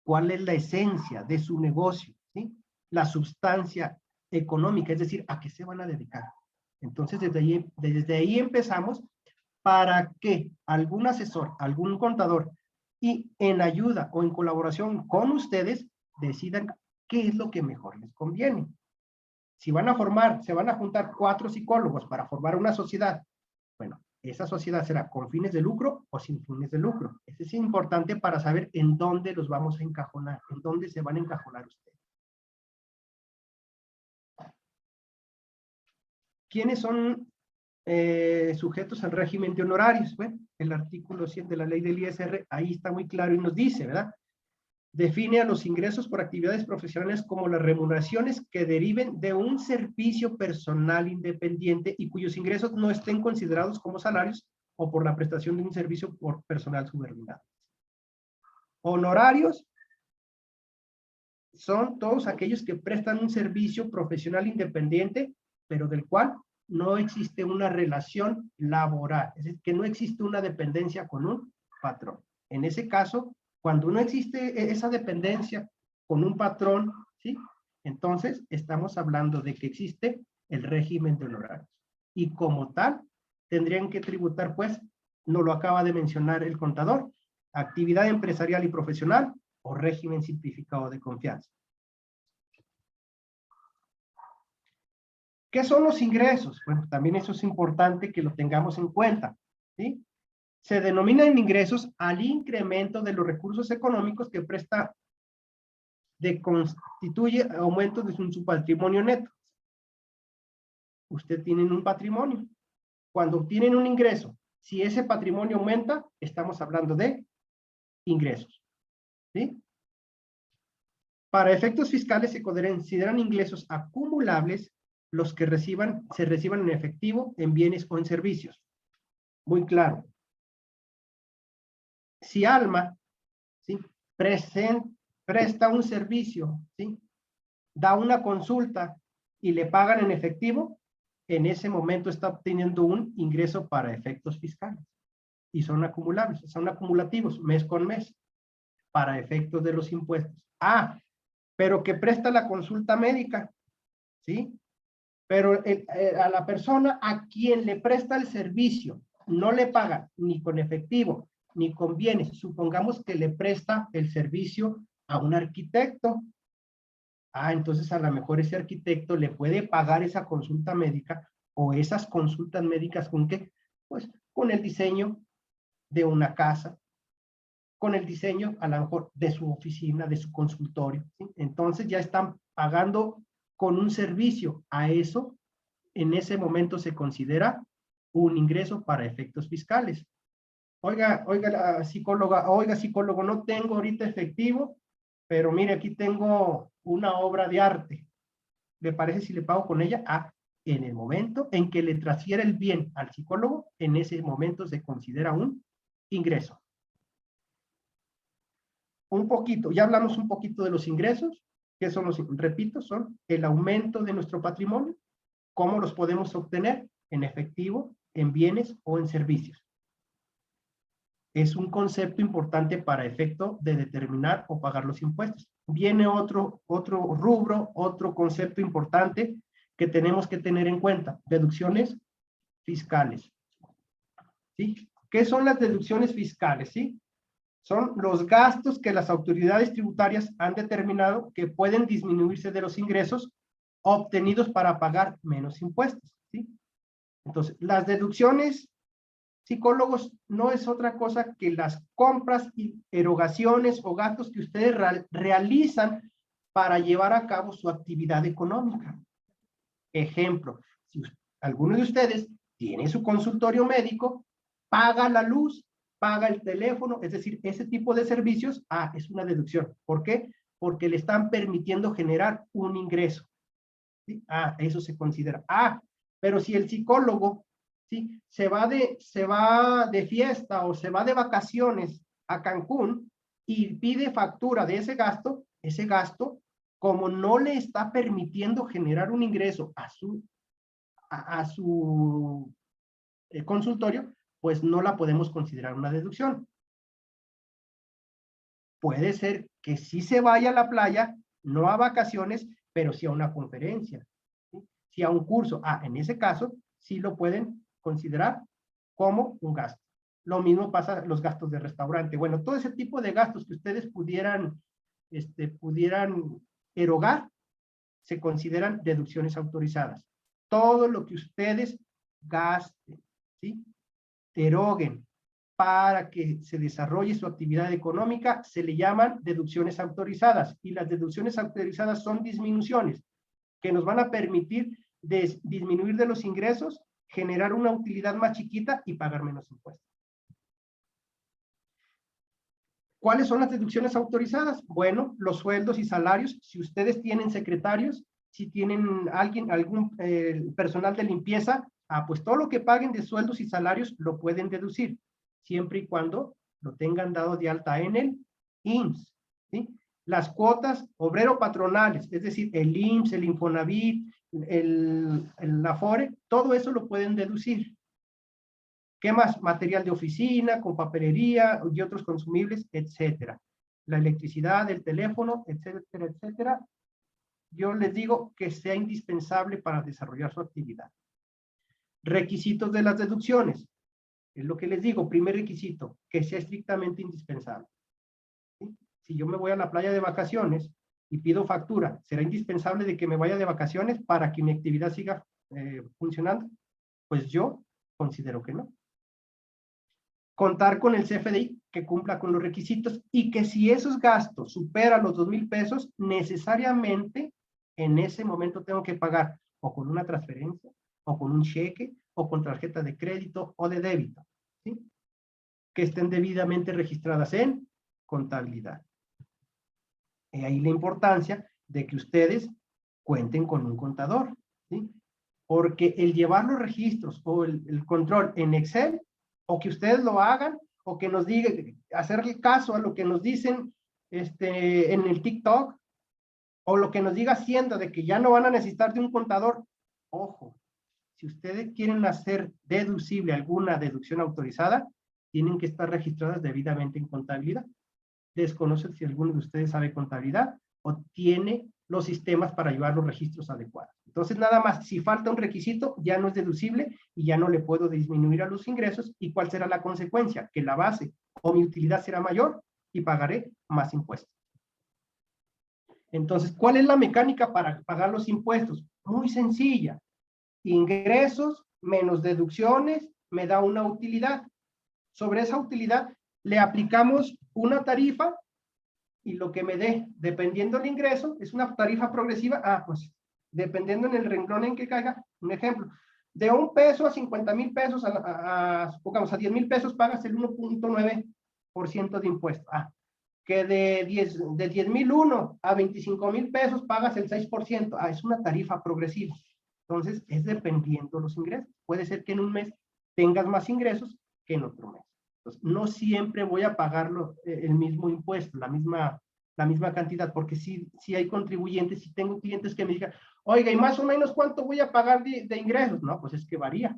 ¿Cuál es la esencia de su negocio? ¿Sí? La sustancia económica, es decir, ¿a qué se van a dedicar? Entonces, desde ahí empezamos para que algún asesor, algún contador, y en ayuda o en colaboración con ustedes, decidan qué es lo que mejor les conviene. Si se van a juntar 4 psicólogos para formar una sociedad, bueno, esa sociedad será con fines de lucro o sin fines de lucro. Eso es importante para saber en dónde los vamos a encajonar, en dónde se van a encajonar ustedes. ¿Quiénes son sujetos al régimen de honorarios? Bueno, el artículo 100 de la ley del ISR, ahí está muy claro y nos dice, ¿verdad? Define a los ingresos por actividades profesionales como las remuneraciones que deriven de un servicio personal independiente y cuyos ingresos no estén considerados como salarios o por la prestación de un servicio por personal subordinado. Honorarios son todos aquellos que prestan un servicio profesional independiente, pero del cual no existe una relación laboral, es decir, que no existe una dependencia con un patrón. En ese caso, cuando no existe esa dependencia con un patrón, ¿sí? Entonces, estamos hablando de que existe el régimen de honorarios. Y como tal, tendrían que tributar, pues, nos lo acaba de mencionar el contador, actividad empresarial y profesional o régimen simplificado de confianza. ¿Qué son los ingresos? Bueno, también eso es importante que lo tengamos en cuenta, ¿sí? Se denominan ingresos al incremento de los recursos económicos que constituye aumento de su patrimonio neto. Usted tiene un patrimonio. Cuando obtienen un ingreso, si ese patrimonio aumenta, estamos hablando de ingresos, ¿sí? Para efectos fiscales se consideran ingresos acumulables los que se reciban en efectivo, en bienes o en servicios. Muy claro. Si Alma, ¿sí?, presta un servicio, ¿sí?, da una consulta y le pagan en efectivo, en ese momento está obteniendo un ingreso para efectos fiscales. Y son acumulables, son acumulativos, mes con mes, para efectos de los impuestos. Ah, pero que presta la consulta médica, ¿sí? Pero a la persona a quien le presta el servicio no le paga ni con efectivo ni con bienes. Supongamos que le presta el servicio a un arquitecto. Ah, entonces a lo mejor ese arquitecto le puede pagar esa consulta médica o esas consultas médicas ¿con qué? Pues con el diseño de una casa, con el diseño a lo mejor de su oficina, de su consultorio, ¿sí? Entonces ya están pagando con un servicio. A eso, en ese momento se considera un ingreso para efectos fiscales. Oiga, psicóloga, oiga, psicólogo, no tengo ahorita efectivo, pero mire, aquí tengo una obra de arte. ¿Le parece si le pago con ella? Ah, en el momento en que le transfiera el bien al psicólogo, en ese momento se considera un ingreso. Un poquito, ya hablamos un poquito de los ingresos. ¿Qué son los? Repito, son el aumento de nuestro patrimonio. ¿Cómo los podemos obtener? En efectivo, en bienes o en servicios. Es un concepto importante para efecto de determinar o pagar los impuestos. Viene otro rubro, otro concepto importante que tenemos que tener en cuenta. Deducciones fiscales. ¿Sí? ¿Qué son las deducciones fiscales? ¿Sí? Son los gastos que las autoridades tributarias han determinado que pueden disminuirse de los ingresos obtenidos para pagar menos impuestos, ¿sí? Entonces, las deducciones, psicólogos, no es otra cosa que las compras y erogaciones o gastos que ustedes realizan para llevar a cabo su actividad económica. Ejemplo, si alguno de ustedes tiene su consultorio médico, paga la luz, paga el teléfono, es decir, ese tipo de servicios, es una deducción. ¿Por qué? Porque le están permitiendo generar un ingreso. ¿Sí? Eso se considera. Pero si el psicólogo, ¿sí?, se va de fiesta o se va de vacaciones a Cancún y pide factura de ese gasto, como no le está permitiendo generar un ingreso a su consultorio, pues no la podemos considerar una deducción. Puede ser que sí se vaya a la playa, no a vacaciones, pero sí a una conferencia, ¿sí? Sí a un curso. En ese caso, sí lo pueden considerar como un gasto. Lo mismo pasa los gastos de restaurante. Bueno, todo ese tipo de gastos que ustedes pudieran erogar, se consideran deducciones autorizadas. Todo lo que ustedes gasten, ¿sí? Eroguen para que se desarrolle su actividad económica, se le llaman deducciones autorizadas. Y las deducciones autorizadas son disminuciones que nos van a permitir disminuir de los ingresos, generar una utilidad más chiquita y pagar menos impuestos. ¿Cuáles son las deducciones autorizadas? Bueno, los sueldos y salarios. Si ustedes tienen secretarios, si tienen algún personal de limpieza, pues todo lo que paguen de sueldos y salarios lo pueden deducir, siempre y cuando lo tengan dado de alta en el IMSS, ¿sí? Las cuotas obrero-patronales, es decir, el IMSS, el Infonavit, el Afore, todo eso lo pueden deducir. ¿Qué más? Material de oficina, con papelería y otros consumibles, etcétera. La electricidad, el teléfono, etcétera, etcétera. Yo les digo que sea indispensable para desarrollar su actividad. Requisitos de las deducciones. Es lo que les digo, primer requisito, que sea estrictamente indispensable. ¿Sí? Si yo me voy a la playa de vacaciones y pido factura, ¿será indispensable de que me vaya de vacaciones para que mi actividad siga funcionando? Pues yo considero que no. Contar con el CFDI que cumpla con los requisitos y que si esos gastos superan los 2,000 pesos, necesariamente en ese momento tengo que pagar o con una transferencia, o con un cheque, o con tarjeta de crédito o de débito, ¿sí? Que estén debidamente registradas en contabilidad. Y ahí la importancia de que ustedes cuenten con un contador, ¿sí? Porque el llevar los registros o el control en Excel, o que ustedes lo hagan, o que nos digan, hacerle caso a lo que nos dicen en el TikTok, o lo que nos diga Hacienda de que ya no van a necesitar de un contador. Ojo, si ustedes quieren hacer deducible alguna deducción autorizada, tienen que estar registradas debidamente en contabilidad. Desconocen si alguno de ustedes sabe contabilidad o tiene los sistemas para llevar los registros adecuados. Entonces, nada más, si falta un requisito, ya no es deducible y ya no le puedo disminuir a los ingresos. ¿Y cuál será la consecuencia? Que la base o mi utilidad será mayor y pagaré más impuestos. Entonces, ¿cuál es la mecánica para pagar los impuestos? Muy sencilla. Ingresos menos deducciones me da una utilidad. Sobre esa utilidad le aplicamos una tarifa y lo que me dé, dependiendo del ingreso, es una tarifa progresiva. Pues dependiendo en el renglón en que caiga, un ejemplo, de 1 peso a 50,000 pesos, supongamos a 10,000 pesos pagas el 1.9% de impuesto. Que de 10,001 a 25,000 pesos pagas el 6%. Es una tarifa progresiva. Entonces, es dependiendo de los ingresos. Puede ser que en un mes tengas más ingresos que en otro mes. Entonces, no siempre voy a pagar el mismo impuesto, la misma cantidad, porque si hay contribuyentes, si tengo clientes que me digan, oiga, ¿y más o menos cuánto voy a pagar de ingresos? No, pues es que varía,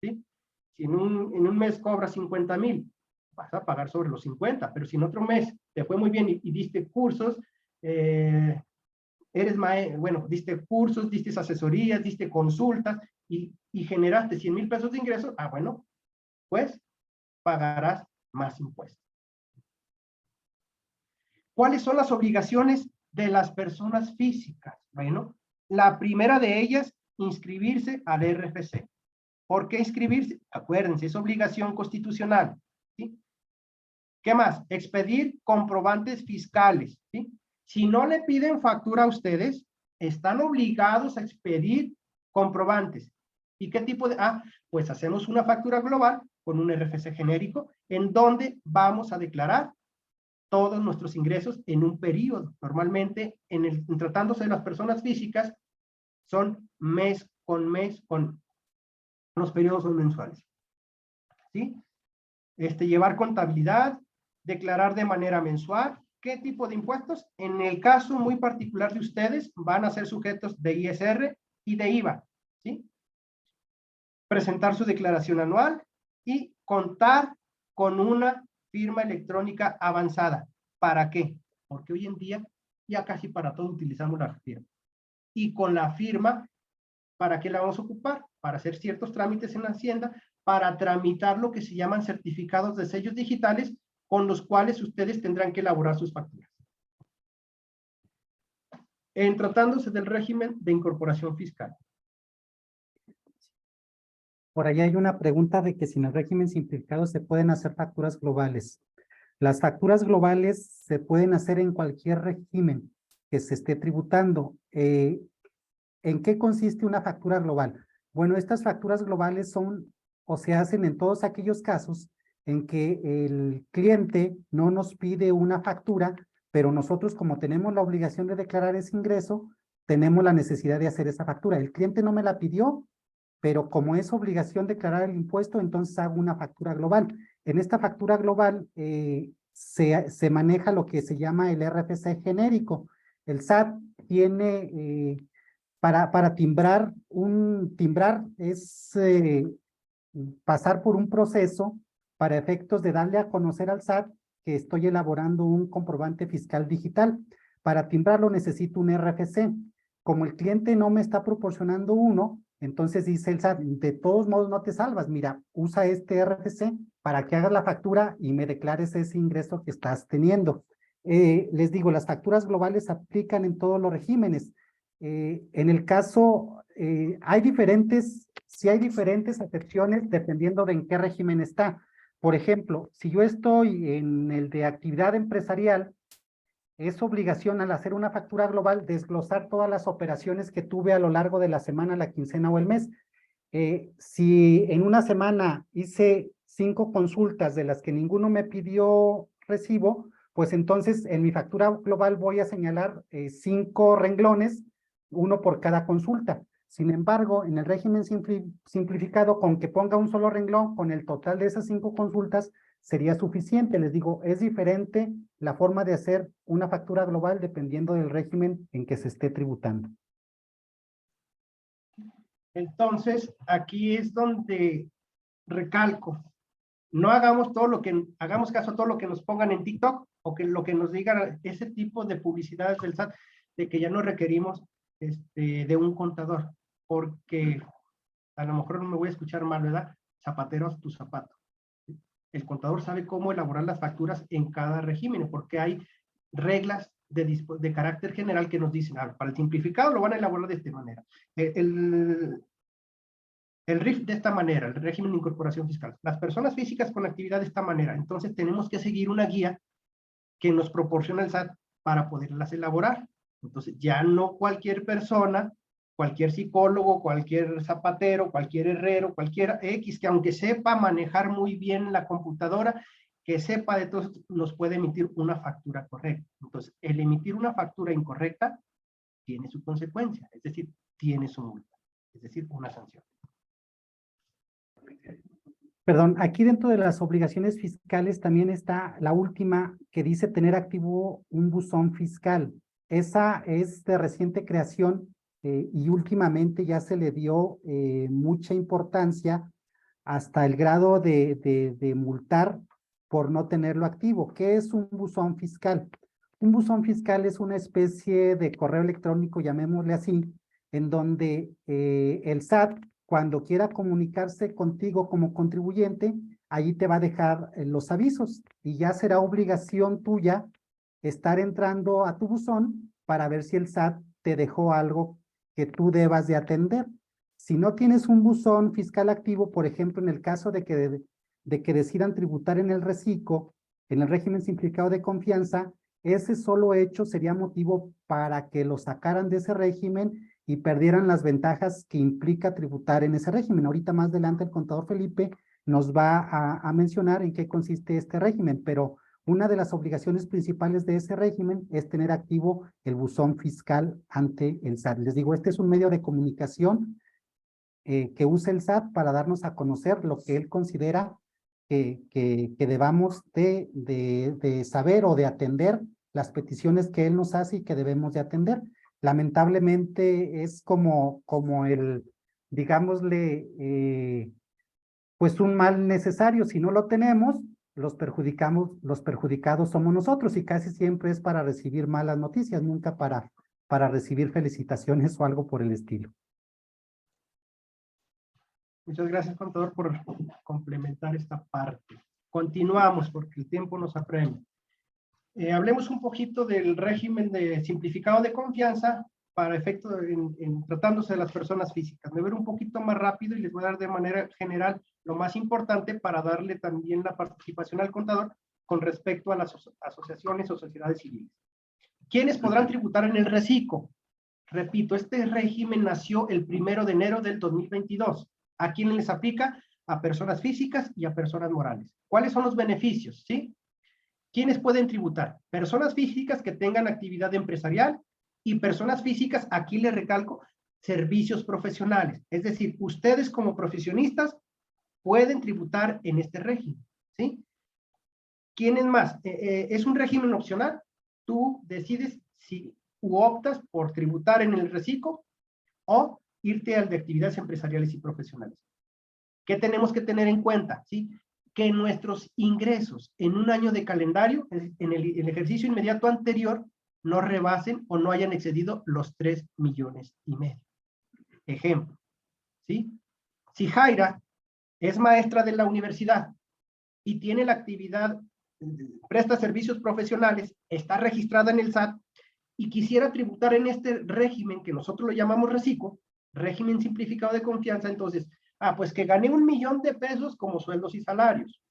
¿sí? Si en un mes cobras 50,000, vas a pagar sobre los 50, pero si en otro mes te fue muy bien y diste cursos, diste cursos, diste asesorías, diste consultas y generaste 100,000 pesos de ingresos, bueno, pues pagarás más impuestos. ¿Cuáles son las obligaciones de las personas físicas? Bueno, la primera de ellas, inscribirse al RFC. ¿Por qué inscribirse? Acuérdense, es obligación constitucional, ¿sí? ¿Qué más? Expedir comprobantes fiscales, ¿sí? Si no le piden factura a ustedes, están obligados a expedir comprobantes. ¿Y qué tipo de? Pues hacemos una factura global con un RFC genérico en donde vamos a declarar todos nuestros ingresos en un periodo. Normalmente, tratándose de las personas físicas, son mes con mes, los periodos son mensuales. ¿Sí? Llevar contabilidad, declarar de manera mensual. ¿Qué tipo de impuestos? En el caso muy particular de ustedes, van a ser sujetos de ISR y de IVA, ¿sí? presentar su declaración anual y contar con una firma electrónica avanzada. ¿Para qué? Porque hoy en día ya casi para todo utilizamos la firma. Y con la firma, ¿para qué la vamos a ocupar? Para hacer ciertos trámites en la Hacienda, para tramitar lo que se llaman certificados de sellos digitales, con los cuales ustedes tendrán que elaborar sus facturas. En tratándose del régimen de incorporación fiscal. Por ahí hay una pregunta de que si en el régimen simplificado se pueden hacer facturas globales. Las facturas globales se pueden hacer en cualquier régimen que se esté tributando. ¿En qué consiste una factura global? Bueno, estas facturas globales son o se hacen en todos aquellos casos en que el cliente no nos pide una factura, pero nosotros, como tenemos la obligación de declarar ese ingreso, tenemos la necesidad de hacer esa factura. El cliente no me la pidió, pero como es obligación declarar el impuesto, entonces hago una factura global. En esta factura global se maneja lo que se llama el RFC genérico. El SAT tiene, para timbrar, timbrar es pasar por un proceso para efectos de darle a conocer al SAT que estoy elaborando un comprobante fiscal digital. Para timbrarlo necesito un RFC. Como el cliente no me está proporcionando uno, entonces dice el SAT, de todos modos no te salvas, mira, usa este RFC para que hagas la factura y me declares ese ingreso que estás teniendo. Les digo, las facturas globales se aplican en todos los regímenes. En el caso, hay diferentes excepciones dependiendo de en qué régimen está. Por ejemplo, si yo estoy en el de actividad empresarial, es obligación al hacer una factura global desglosar todas las operaciones que tuve a lo largo de la semana, la quincena o el mes. Si en una semana hice 5 consultas de las que ninguno me pidió recibo, pues entonces en mi factura global voy a señalar 5 renglones, uno por cada consulta. Sin embargo, en el régimen simplificado, con que ponga un solo renglón, con el total de esas 5 consultas, sería suficiente. Les digo, es diferente la forma de hacer una factura global dependiendo del régimen en que se esté tributando. Entonces, aquí es donde recalco, no hagamos hagamos caso a todo lo que nos pongan en TikTok o que lo que nos digan ese tipo de publicidades del SAT, de que ya no requerimos de un contador, porque a lo mejor no me voy a escuchar mal, ¿verdad? Zapatero a tu zapato. El contador sabe cómo elaborar las facturas en cada régimen, porque hay reglas de carácter general que nos dicen, para el simplificado lo van a elaborar de esta manera. El RIF de esta manera, el régimen de incorporación fiscal. Las personas físicas con actividad de esta manera. Entonces tenemos que seguir una guía que nos proporciona el SAT para poderlas elaborar. Entonces ya no cualquier persona, cualquier psicólogo, cualquier zapatero, cualquier herrero, cualquier X, que aunque sepa manejar muy bien la computadora, que sepa de todo, nos puede emitir una factura correcta. Entonces, el emitir una factura incorrecta tiene su consecuencia, es decir, tiene su multa, es decir, una sanción. Perdón, aquí dentro de las obligaciones fiscales también está la última que dice tener activo un buzón fiscal. Esa es de reciente creación y últimamente ya se le dio mucha importancia hasta el grado de multar por no tenerlo activo. ¿Qué es un buzón fiscal? Un buzón fiscal es una especie de correo electrónico, llamémosle así, en donde el SAT, cuando quiera comunicarse contigo como contribuyente, allí te va a dejar los avisos y ya será obligación tuya estar entrando a tu buzón para ver si el SAT te dejó algo que tú debas de atender. Si no tienes un buzón fiscal activo, por ejemplo, en el caso de que decidan tributar en el RECICO, en el régimen simplificado de confianza, ese solo hecho sería motivo para que lo sacaran de ese régimen y perdieran las ventajas que implica tributar en ese régimen. Ahorita más adelante el contador Felipe nos va a mencionar en qué consiste este régimen, pero una de las obligaciones principales de ese régimen es tener activo el buzón fiscal ante el SAT. Les digo, este es un medio de comunicación que usa el SAT para darnos a conocer lo que él considera que debamos de saber o de atender las peticiones que él nos hace y que debemos de atender. Lamentablemente es como digámosle, pues un mal necesario. Si no lo tenemos, los perjudicados somos nosotros, y casi siempre es para recibir malas noticias, nunca para recibir felicitaciones o algo por el estilo. Muchas gracias, contador, por complementar esta parte. Continuamos porque el tiempo nos apremia. Hablemos un poquito del régimen de simplificado de confianza para efecto en tratándose de las personas físicas. Me voy a ver un poquito más rápido y les voy a dar de manera general lo más importante para darle también la participación al contador con respecto a las asociaciones o sociedades civiles. ¿Quiénes podrán tributar en el reciclo? Repito, este régimen nació el 1 de enero del 2022. ¿A quién les aplica? A personas físicas y a personas morales. ¿Cuáles son los beneficios? ¿Sí? ¿Quiénes pueden tributar? Personas físicas que tengan actividad empresarial y personas físicas, aquí les recalco, servicios profesionales. Es decir, ustedes como profesionistas pueden tributar en este régimen. ¿Sí? ¿Quiénes más? Es un régimen opcional. Tú decides si optas por tributar en el reciclo o irte al de actividades empresariales y profesionales. ¿Qué tenemos que tener en cuenta? ¿Sí? Que nuestros ingresos en un año de calendario, en el ejercicio inmediato anterior, no rebasen o no hayan excedido los 3,5 millones. Ejemplo, ¿sí? Si Jaira es maestra de la universidad y tiene la actividad, presta servicios profesionales, está registrada en el SAT y quisiera tributar en este régimen que nosotros lo llamamos reciclo, régimen simplificado de confianza, entonces, pues que gané 1 millón de pesos como sueldos y salarios,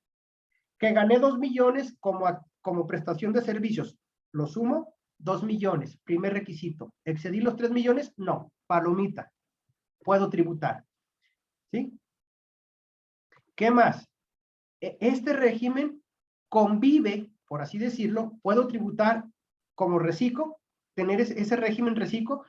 que gané 2 millones como prestación de servicios, lo sumo, 2 millones, primer requisito. ¿Excedí los 3 millones? No, palomita, puedo tributar. ¿Sí? ¿Qué más? Este régimen convive, por así decirlo, puedo tributar como reciclo, tener ese régimen reciclo,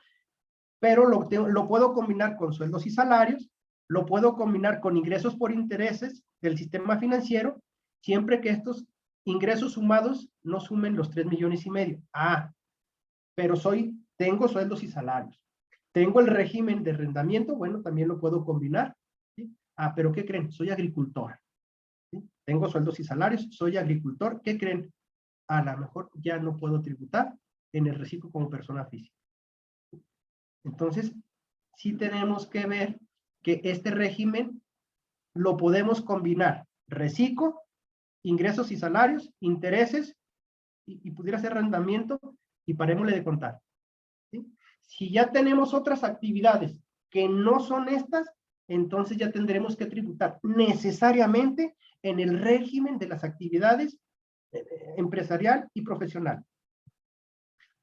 pero lo puedo combinar con sueldos y salarios, lo puedo combinar con ingresos por intereses del sistema financiero, siempre que estos ingresos sumados no sumen los 3,5 millones. Pero tengo sueldos y salarios. Tengo el régimen de arrendamiento, bueno, también lo puedo combinar. ¿Sí? Pero ¿qué creen? Soy agricultor. ¿Sí? Tengo sueldos y salarios, soy agricultor. ¿Qué creen? A lo mejor ya no puedo tributar en el reciclo como persona física. Entonces, sí tenemos que ver que este régimen lo podemos combinar. Reciclo, ingresos y salarios, intereses, y pudiera ser arrendamiento, y parémosle de contar. ¿Sí? Si ya tenemos otras actividades que no son estas, entonces ya tendremos que tributar necesariamente en el régimen de las actividades empresarial y profesional.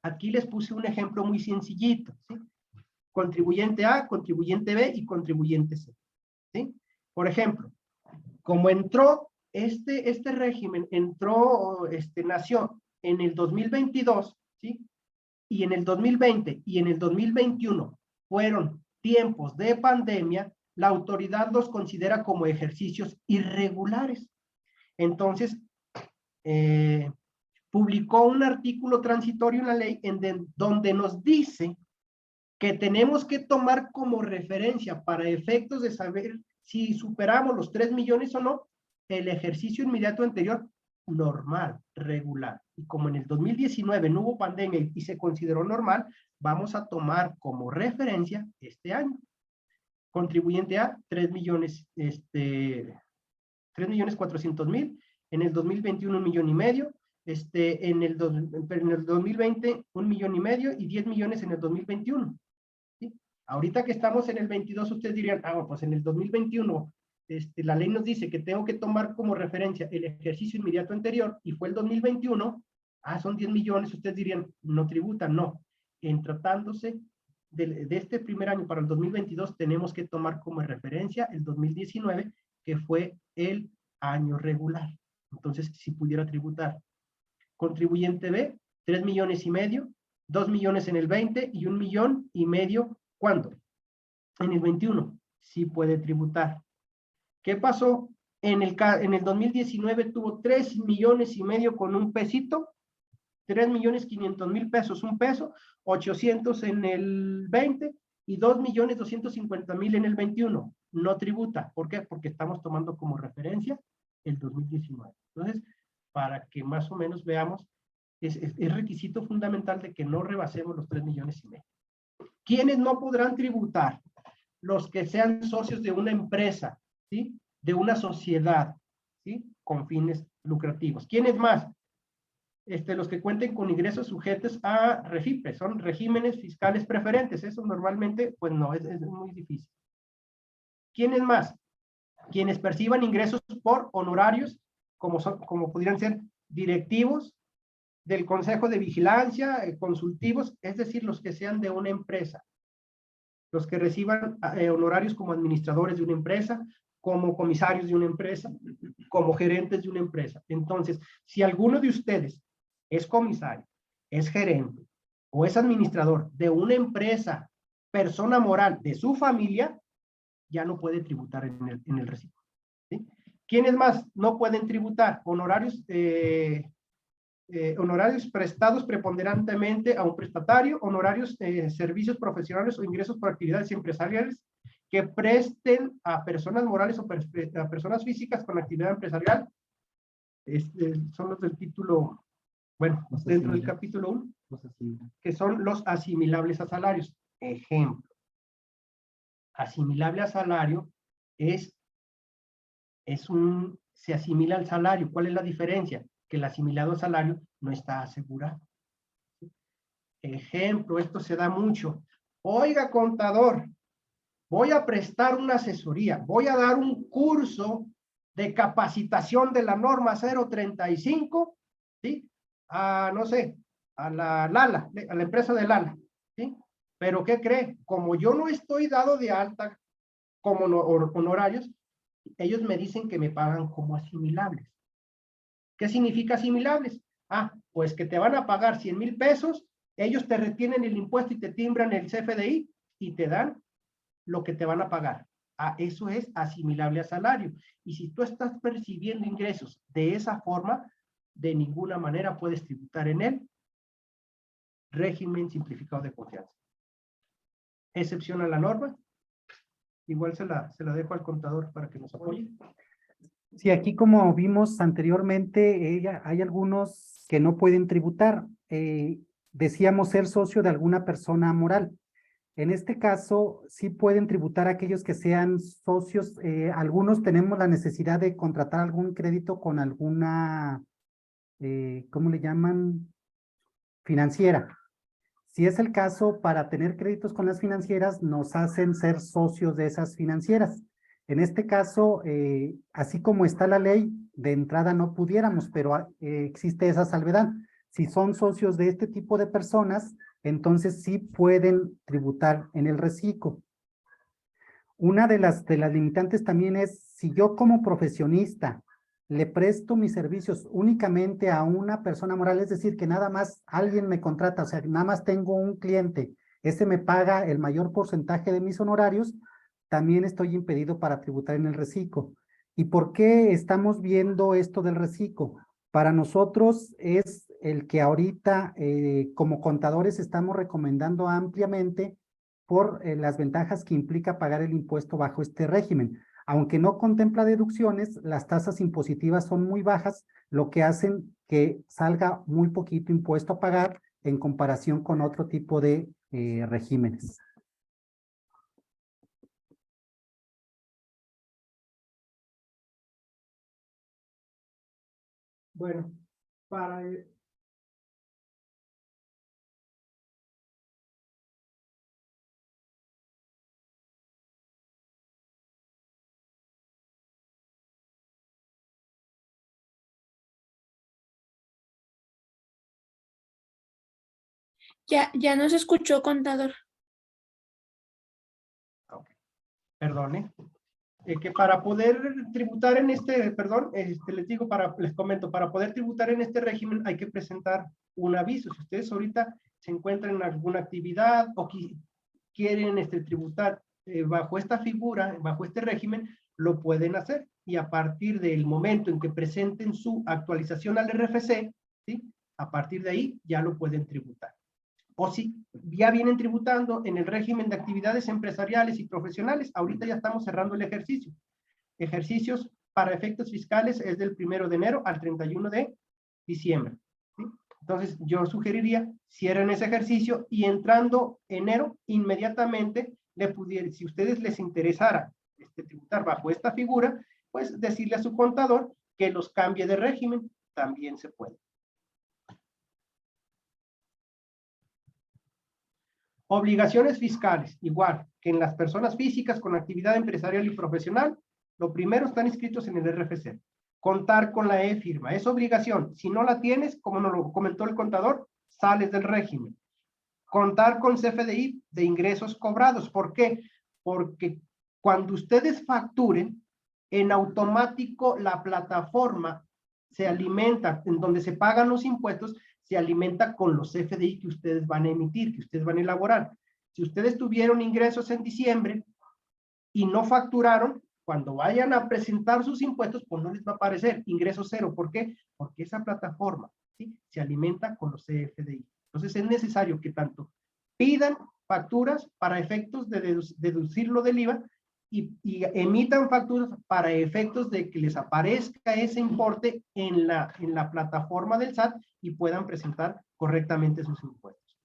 Aquí les puse un ejemplo muy sencillito, ¿sí? Contribuyente A, contribuyente B y contribuyente C. ¿Sí? Por ejemplo, como entró este régimen, nació en el 2022, ¿sí? Y en el 2020 y en el 2021 fueron tiempos de pandemia, la autoridad los considera como ejercicios irregulares. Entonces, publicó un artículo transitorio en la ley donde nos dice que tenemos que tomar como referencia para efectos de saber si superamos los 3 millones o no, el ejercicio inmediato anterior normal, regular. Y como en el 2019 no hubo pandemia y se consideró normal, vamos a tomar como referencia este año. Contribuyente A, 3 millones, 3,400,000, en el 2021 1,5 millones, en el 2020 1,5 millones y 10 millones en el 2021. ¿Sí? Ahorita que estamos en el 22, ustedes dirían, pues en el 2021 la ley nos dice que tengo que tomar como referencia el ejercicio inmediato anterior y fue el 2021, son 10 millones, ustedes dirían, no tributan, no. En tratándose de este primer año para el 2022, tenemos que tomar como referencia el 2019, que fue el año regular. Entonces, si pudiera tributar. Contribuyente B, 3,5 millones, 2 millones en el 20 y 1,5 millones, ¿cuándo? En el 21, sí puede tributar. ¿Qué pasó? En el 2019 tuvo 3,5 millones con un pesito, 3,500,000 pesos, un peso, 800 en el 20 y 2.250.000 en el 21. No tributa. ¿Por qué? Porque estamos tomando como referencia el 2019. Entonces, para que más o menos veamos, es requisito fundamental de que no rebasemos los 3,5 millones. ¿Quiénes no podrán tributar? Los que sean socios de una empresa, ¿sí? De una sociedad, ¿sí? Con fines lucrativos. ¿Quiénes más? Los que cuenten con ingresos sujetos a REFIPRE, son regímenes fiscales preferentes. Eso normalmente, pues no, es muy difícil. ¿Quiénes más? Quienes perciban ingresos por honorarios, como pudieran ser directivos del Consejo de Vigilancia, consultivos, es decir, los que sean de una empresa. Los que reciban honorarios como administradores de una empresa, como comisarios de una empresa, como gerentes de una empresa. Entonces, si alguno de ustedes es comisario, es gerente o es administrador de una empresa, persona moral de su familia, ya no puede tributar en el recibo. ¿Sí? ¿Quiénes más no pueden tributar? Honorarios prestados preponderantemente a un prestatario, honorarios, servicios profesionales o ingresos por actividades empresariales que presten a personas morales o a personas físicas con actividad empresarial. Son los del título, bueno, dentro del capítulo 1, que son los asimilables a salarios. Ejemplo, asimilable a salario se asimila al salario. ¿Cuál es la diferencia? Que el asimilado al salario no está asegurado. Ejemplo, esto se da mucho. Oiga, contador, voy a prestar una asesoría, voy a dar un curso de capacitación de la norma 035, ¿sí? No sé, a la Lala, a la empresa de Lala, ¿sí? Pero ¿qué cree? Como yo no estoy dado de alta como honorarios, ellos me dicen que me pagan como asimilables. ¿Qué significa asimilables? Pues que te van a pagar 100,000 pesos, ellos te retienen el impuesto y te timbran el CFDI y te dan lo que te van a pagar. Eso es asimilable a salario. Y si tú estás percibiendo ingresos de esa forma, de ninguna manera puedes tributar en el régimen simplificado de confianza. Excepción a la norma. Igual se la dejo al contador para que nos apoye. Sí, aquí como vimos anteriormente, hay algunos que no pueden tributar. Decíamos ser socio de alguna persona moral. En este caso, sí pueden tributar aquellos que sean socios. Algunos tenemos la necesidad de contratar algún crédito con alguna, ¿cómo le llaman? Financiera. Si es el caso, para tener créditos con las financieras, nos hacen ser socios de esas financieras. En este caso, así como está la ley, de entrada no pudiéramos, pero existe esa salvedad. Si son socios de este tipo de personas, entonces sí pueden tributar en el reciclo. Una de las limitantes también es, si yo como profesionista le presto mis servicios únicamente a una persona moral, es decir, que nada más alguien me contrata, o sea, nada más tengo un cliente, ese me paga el mayor porcentaje de mis honorarios, también estoy impedido para tributar en el reciclo. ¿Y por qué estamos viendo esto del reciclo? Para nosotros es el que ahorita como contadores estamos recomendando ampliamente por las ventajas que implica pagar el impuesto bajo este régimen. Aunque no contempla deducciones, las tasas impositivas son muy bajas, lo que hacen que salga muy poquito impuesto a pagar en comparación con otro tipo de regímenes. Bueno, Ya nos escuchó, contador. Perdone. Que para poder tributar en les comento, para poder tributar en este régimen hay que presentar un aviso. Si ustedes ahorita se encuentran en alguna actividad o quieren tributar bajo esta figura, bajo este régimen, lo pueden hacer. Y a partir del momento en que presenten su actualización al RFC, ¿sí? A partir de ahí ya lo pueden tributar. o si ya vienen tributando en el régimen de actividades empresariales y profesionales. Ahorita ya estamos cerrando el ejercicio. Ejercicios para efectos fiscales es del 1 de enero al 31 de diciembre. ¿Sí? Entonces, yo sugeriría, cierren ese ejercicio y entrando enero, inmediatamente, si a ustedes les interesara tributar bajo esta figura, pues decirle a su contador que los cambie de régimen, también se puede. Obligaciones fiscales, igual que en las personas físicas con actividad empresarial y profesional, lo primero están inscritos en el RFC. Contar con la e-firma, es obligación. Si no la tienes, como nos lo comentó el contador, sales del régimen. Contar con CFDI de ingresos cobrados. ¿Por qué? Porque cuando ustedes facturen, en automático la plataforma se alimenta, en donde se pagan los impuestos, se alimenta con los CFDI que ustedes van a emitir, que ustedes van a elaborar. Si ustedes tuvieron ingresos en diciembre y no facturaron, cuando vayan a presentar sus impuestos, pues no les va a aparecer ingreso cero. ¿Por qué? Porque esa plataforma, ¿sí?, se alimenta con los CFDI. Entonces es necesario que tanto pidan facturas para efectos de deducirlo del IVA y emitan facturas para efectos de que les aparezca ese importe en la plataforma del SAT y puedan presentar correctamente sus impuestos.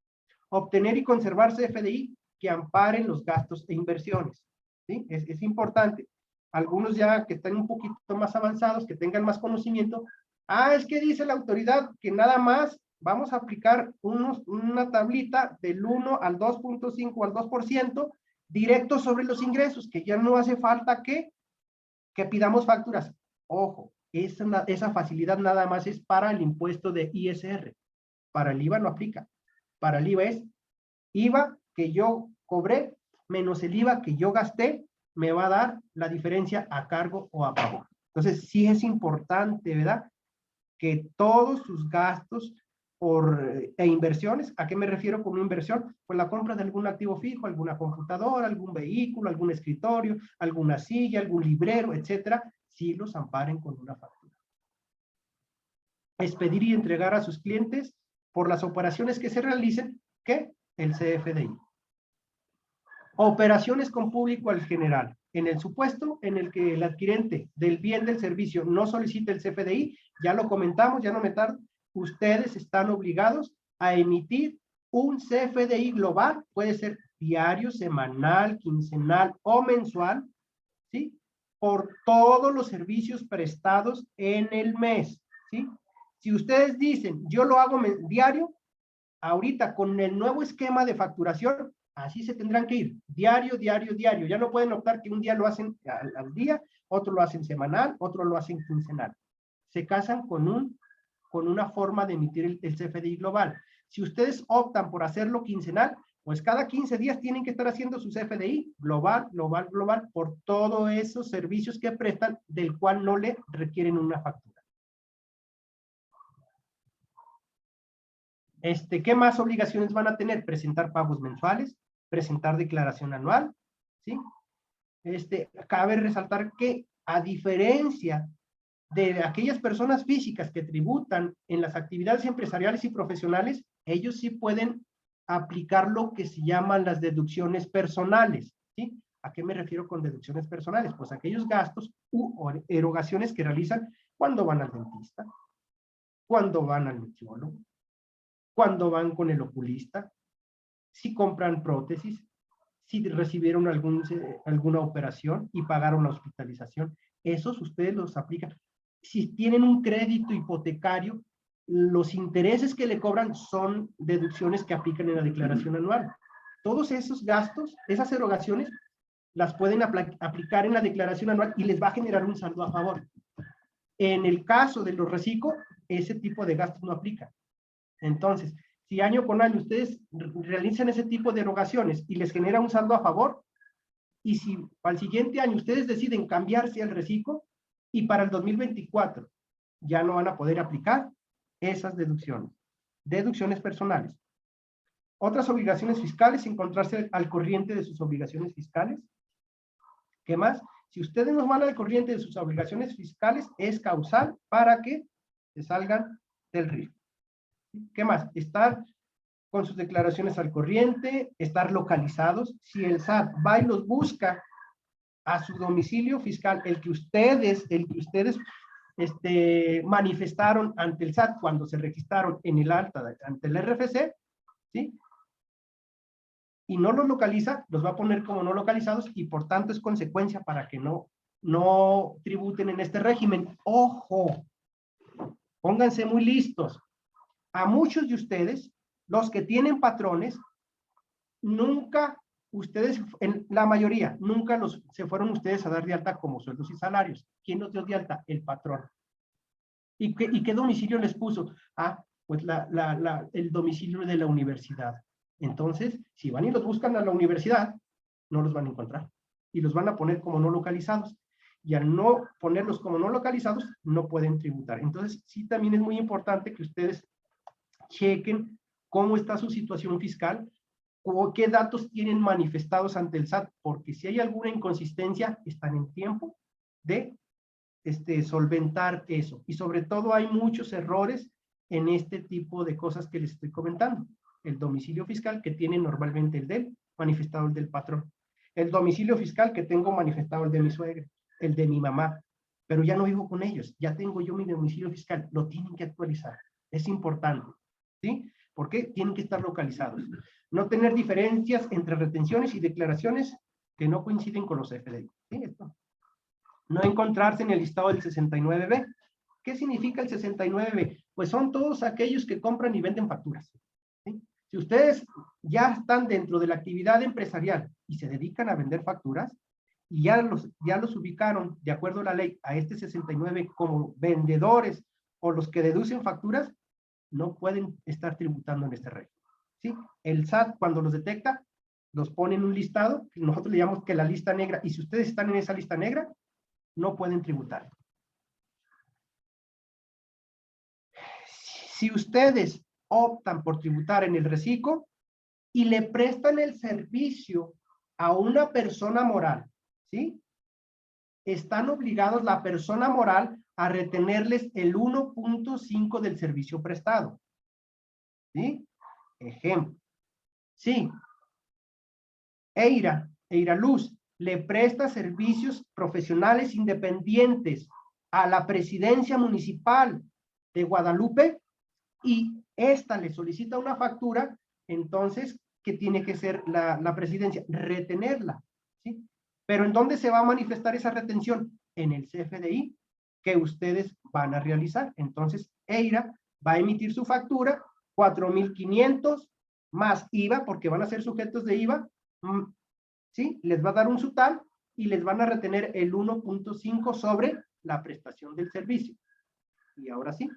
Obtener y conservar CFDI que amparen los gastos e inversiones. ¿Sí? Es importante. Algunos ya que están un poquito más avanzados, que tengan más conocimiento, es que dice la autoridad que nada más vamos a aplicar una tablita del 1 al 2.5 al 2% directo sobre los ingresos, que ya no hace falta que pidamos facturas. Ojo, esa facilidad nada más es para el impuesto de ISR. Para el IVA no aplica. Para el IVA es IVA que yo cobré menos el IVA que yo gasté, me va a dar la diferencia a cargo o a favor. Entonces, sí es importante, ¿verdad?, que todos sus gastos e inversiones, ¿a qué me refiero con una inversión? Pues la compra de algún activo fijo, alguna computadora, algún vehículo, algún escritorio, alguna silla, algún librero, etcétera, sí los amparen con una factura. Expedir y entregar a sus clientes por las operaciones que se realicen, ¿qué? El CFDI. Operaciones con público al general. En el supuesto en el que el adquirente del bien del servicio no solicite el CFDI, ya lo comentamos, ya no me tardo, ustedes están obligados a emitir un CFDI global, puede ser diario, semanal, quincenal o mensual, ¿sí?, por todos los servicios prestados en el mes, ¿sí? Si ustedes dicen, yo lo hago diario, ahorita con el nuevo esquema de facturación, así se tendrán que ir, diario, diario, diario. Ya no pueden optar que un día lo hacen al día, otro lo hacen semanal, otro lo hacen quincenal. Se casan con una forma de emitir el CFDI global. Si ustedes optan por hacerlo quincenal, pues cada 15 días tienen que estar haciendo su CFDI global, global, global, por todos esos servicios que prestan, del cual no le requieren una factura. ¿Qué más obligaciones van a tener? Presentar pagos mensuales, presentar declaración anual, ¿sí? Cabe resaltar que, a diferencia de aquellas personas físicas que tributan en las actividades empresariales y profesionales, ellos sí pueden aplicar lo que se llaman las deducciones personales, ¿sí? ¿A qué me refiero con deducciones personales? Pues aquellos gastos u erogaciones que realizan cuando van al dentista, cuando van al nutriólogo, cuando van con el oculista, si compran prótesis, si recibieron alguna operación y pagaron la hospitalización. Esos ustedes los aplican. Si tienen un crédito hipotecario, los intereses que le cobran son deducciones que aplican en la declaración anual. Todos esos gastos, esas erogaciones, las pueden aplicar en la declaración anual y les va a generar un saldo a favor. En el caso de los reciclos, ese tipo de gastos no aplican. Entonces, si año con año ustedes realizan ese tipo de erogaciones y les genera un saldo a favor, y si al siguiente año ustedes deciden cambiarse al reciclo, y para el 2024 ya no van a poder aplicar esas deducciones personales. Otras obligaciones fiscales, encontrarse al corriente de sus obligaciones fiscales. ¿Qué más? Si ustedes no van al corriente de sus obligaciones fiscales, es causal para que se salgan del RIF. ¿Qué más? Estar con sus declaraciones al corriente, estar localizados. Si el SAT va y los busca a su domicilio fiscal, el que ustedes manifestaron ante el SAT cuando se registraron en el alta ante el RFC, ¿sí? Y no los localiza, los va a poner como no localizados y por tanto es consecuencia para que no tributen en este régimen. ¡Ojo! Pónganse muy listos. A muchos de ustedes, los que tienen patrones, nunca ustedes, en la mayoría, nunca se fueron ustedes a dar de alta como sueldos y salarios. ¿Quién los dio de alta? El patrón. ¿Y qué domicilio les puso? Ah, pues el domicilio de la universidad. Entonces, si van y los buscan a la universidad, no los van a encontrar. Y los van a poner como no localizados. Y al no ponerlos como no localizados, no pueden tributar. Entonces, sí también es muy importante que ustedes chequen cómo está su situación fiscal, o qué datos tienen manifestados ante el SAT, porque si hay alguna inconsistencia, están en tiempo de solventar eso. Y sobre todo hay muchos errores en este tipo de cosas que les estoy comentando. El domicilio fiscal que tiene normalmente el del manifestado el del patrón. El domicilio fiscal que tengo manifestado el de mi suegra, el de mi mamá. Pero ya no vivo con ellos, ya tengo yo mi domicilio fiscal. Lo tienen que actualizar. Es importante, ¿sí? Porque tienen que estar localizados. No tener diferencias entre retenciones y declaraciones que no coinciden con los FDI. ¿Sí? Esto. No encontrarse en el listado del 69B. ¿Qué significa el 69B? Pues son todos aquellos que compran y venden facturas. ¿Sí? Si ustedes ya están dentro de la actividad empresarial y se dedican a vender facturas, y ya los ubicaron, de acuerdo a la ley, a este 69 como vendedores o los que deducen facturas, no pueden estar tributando en este régimen. ¿Sí? El SAT, cuando los detecta, los pone en un listado, que nosotros le llamamos que la lista negra, y si ustedes están en esa lista negra, no pueden tributar. Si ustedes optan por tributar en el reciclo y le prestan el servicio a una persona moral, ¿sí? Están obligados la persona moral a retenerles el 1.5 del servicio prestado. ¿Sí? Ejemplo. Sí. Eira Luz le presta servicios profesionales independientes a la presidencia municipal de Guadalupe y esta le solicita una factura, entonces, ¿qué tiene que ser la presidencia? Retenerla, ¿sí? Pero ¿en dónde se va a manifestar esa retención? En el CFDI que ustedes van a realizar. Entonces, Eira va a emitir su factura, 4,500 más IVA, porque van a ser sujetos de IVA, ¿sí? Les va a dar un SUTAL y les van a retener el 1.5 sobre la prestación del servicio. Y ahora sí,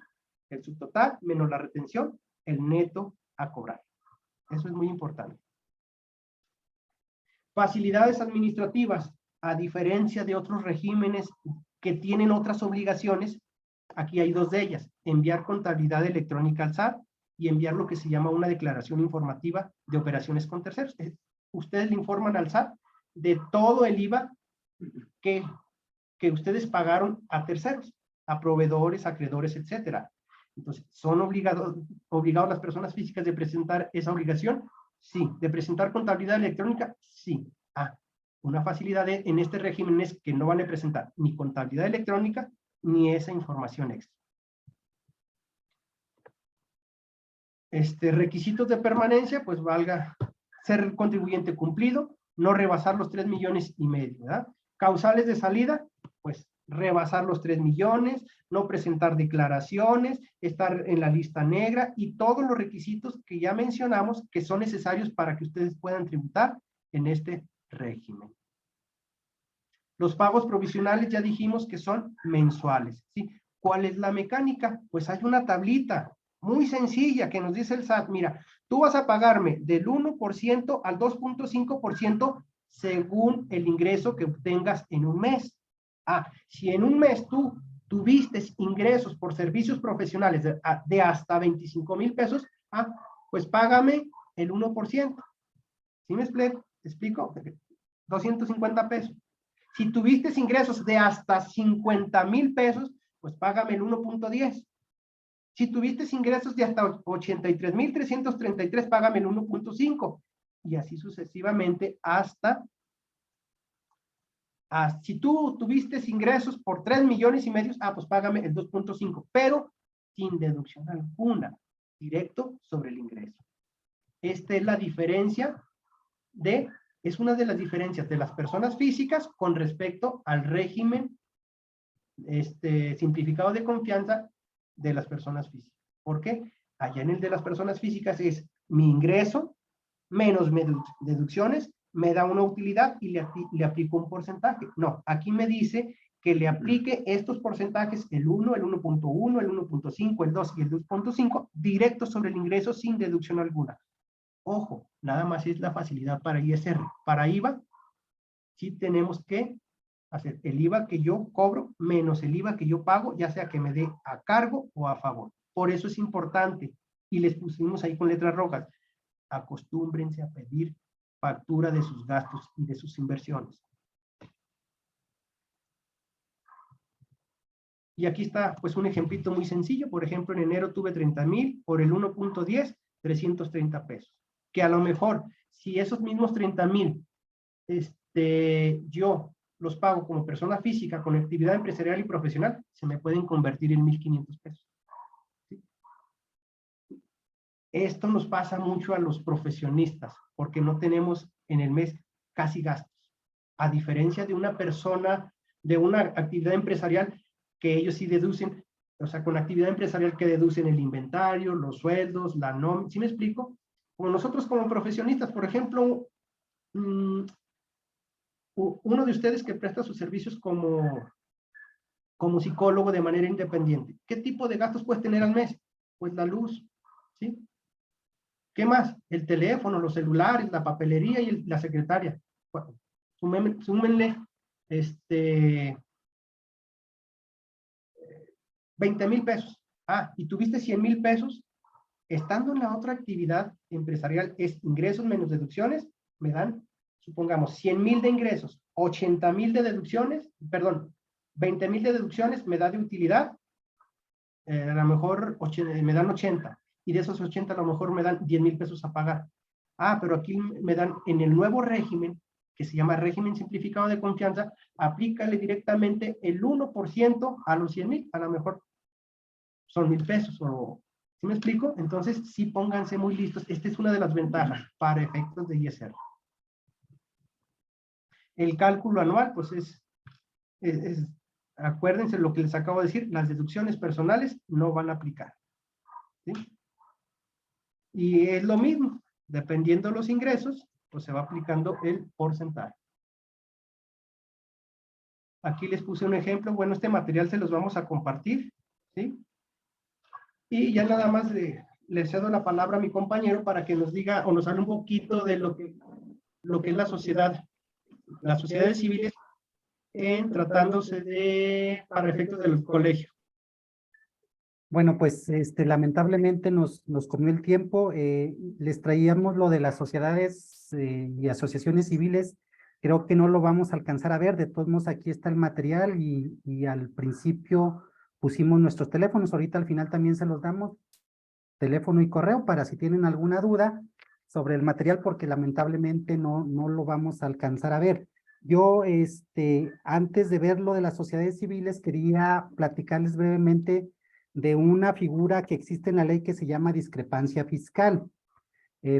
el subtotal menos la retención, el neto a cobrar. Eso es muy importante. Facilidades administrativas, a diferencia de otros regímenes que tienen otras obligaciones, aquí hay dos de ellas: enviar contabilidad electrónica al SAT y enviar lo que se llama una declaración informativa de operaciones con terceros. Ustedes le informan al SAT de todo el IVA que ustedes pagaron a terceros, a proveedores, acreedores, etcétera. Entonces, ¿son obligados las personas físicas de presentar esa obligación? Sí. ¿De presentar contabilidad electrónica? Sí. Una facilidad en este régimen es que no van a presentar ni contabilidad electrónica ni esa información extra. Requisitos de permanencia, pues valga ser contribuyente cumplido, no rebasar los 3,5 millones, ¿verdad? Causales de salida, pues rebasar los 3 millones, no presentar declaraciones, estar en la lista negra y todos los requisitos que ya mencionamos que son necesarios para que ustedes puedan tributar en este régimen. Los pagos provisionales ya dijimos que son mensuales, ¿sí? ¿Cuál es la mecánica? Pues hay una tablita muy sencilla que nos dice el SAT: mira, tú vas a pagarme del 1% al 2.5% según el ingreso que obtengas en un mes. Si en un mes tú tuviste ingresos por servicios profesionales de hasta 25,000 pesos, pues págame el 1%. ¿Sí me explico? 250 pesos. Si tuviste ingresos de hasta 50,000 pesos, pues págame el 1.10. Si tuviste ingresos de hasta 83,333, págame el 1.5. Y así sucesivamente hasta si tú tuviste ingresos por 3,5 millones, pues págame el 2.5, pero sin deducción alguna, directo sobre el ingreso. Esta es la diferencia es una de las diferencias de las personas físicas con respecto al régimen simplificado de confianza de las personas físicas. ¿Por qué? Allá en el de las personas físicas es mi ingreso menos deducciones, me da una utilidad y le aplico un porcentaje. No, aquí me dice que le aplique estos porcentajes, el 1, el 1.1, el 1.5, el 2 y el 2.5, directo sobre el ingreso sin deducción alguna. Ojo, nada más es la facilidad para ISR. Para IVA, sí tenemos que hacer el IVA que yo cobro menos el IVA que yo pago, ya sea que me dé a cargo o a favor. Por eso es importante, y les pusimos ahí con letras rojas, acostúmbrense a pedir factura de sus gastos y de sus inversiones. Y aquí está, pues, un ejemplito muy sencillo. Por ejemplo, en enero tuve 30,000 por el 1.10, 330 pesos. Que a lo mejor, si esos mismos 30,000, yo los pago como persona física con actividad empresarial y profesional, se me pueden convertir en 1,500 pesos. ¿Sí? Esto nos pasa mucho a los profesionistas, porque no tenemos en el mes casi gastos. A diferencia de una persona, de una actividad empresarial, que ellos sí deducen, o sea, con actividad empresarial que deducen el inventario, los sueldos, la nómina. ¿Sí me explico? Como nosotros como profesionistas, por ejemplo, uno de ustedes que presta sus servicios como psicólogo de manera independiente, ¿qué tipo de gastos puedes tener al mes? Pues la luz, ¿sí? ¿Qué más? El teléfono, los celulares, la papelería y la secretaria. Súmenle 20,000 pesos. Y tuviste 100,000 pesos. Estando en la otra actividad empresarial, es ingresos menos deducciones, me dan, supongamos, 100,000 de ingresos, 80,000 de deducciones, perdón, 20,000 de deducciones me da de utilidad, a lo mejor me dan 80, y de esos 80 a lo mejor me dan 10,000 pesos a pagar. Pero aquí me dan, en el nuevo régimen, que se llama régimen simplificado de confianza, aplícale directamente el 1% a los 100,000, a lo mejor son 1,000 pesos, ¿sí me explico? Entonces, sí, pónganse muy listos. Esta es una de las ventajas para efectos de ISR. El cálculo anual, pues acuérdense lo que les acabo de decir, las deducciones personales no van a aplicar. ¿Sí? Y es lo mismo, dependiendo de los ingresos, pues se va aplicando el porcentaje. Aquí les puse un ejemplo. Bueno, este material se los vamos a compartir, ¿sí? Y ya nada más le cedo la palabra a mi compañero para que nos diga o nos hable un poquito de lo que es la sociedad, las sociedades civiles tratándose para efectos del colegio. Bueno, pues lamentablemente nos comió el tiempo. Les traíamos lo de las sociedades y asociaciones civiles. Creo que no lo vamos a alcanzar a ver. De todos modos, aquí está el material y al principio pusimos nuestros teléfonos. Ahorita al final también se los damos, teléfono y correo, para si tienen alguna duda sobre el material, porque lamentablemente no lo vamos a alcanzar a ver. Yo, antes de ver lo de las sociedades civiles, quería platicarles brevemente de una figura que existe en la ley que se llama discrepancia fiscal.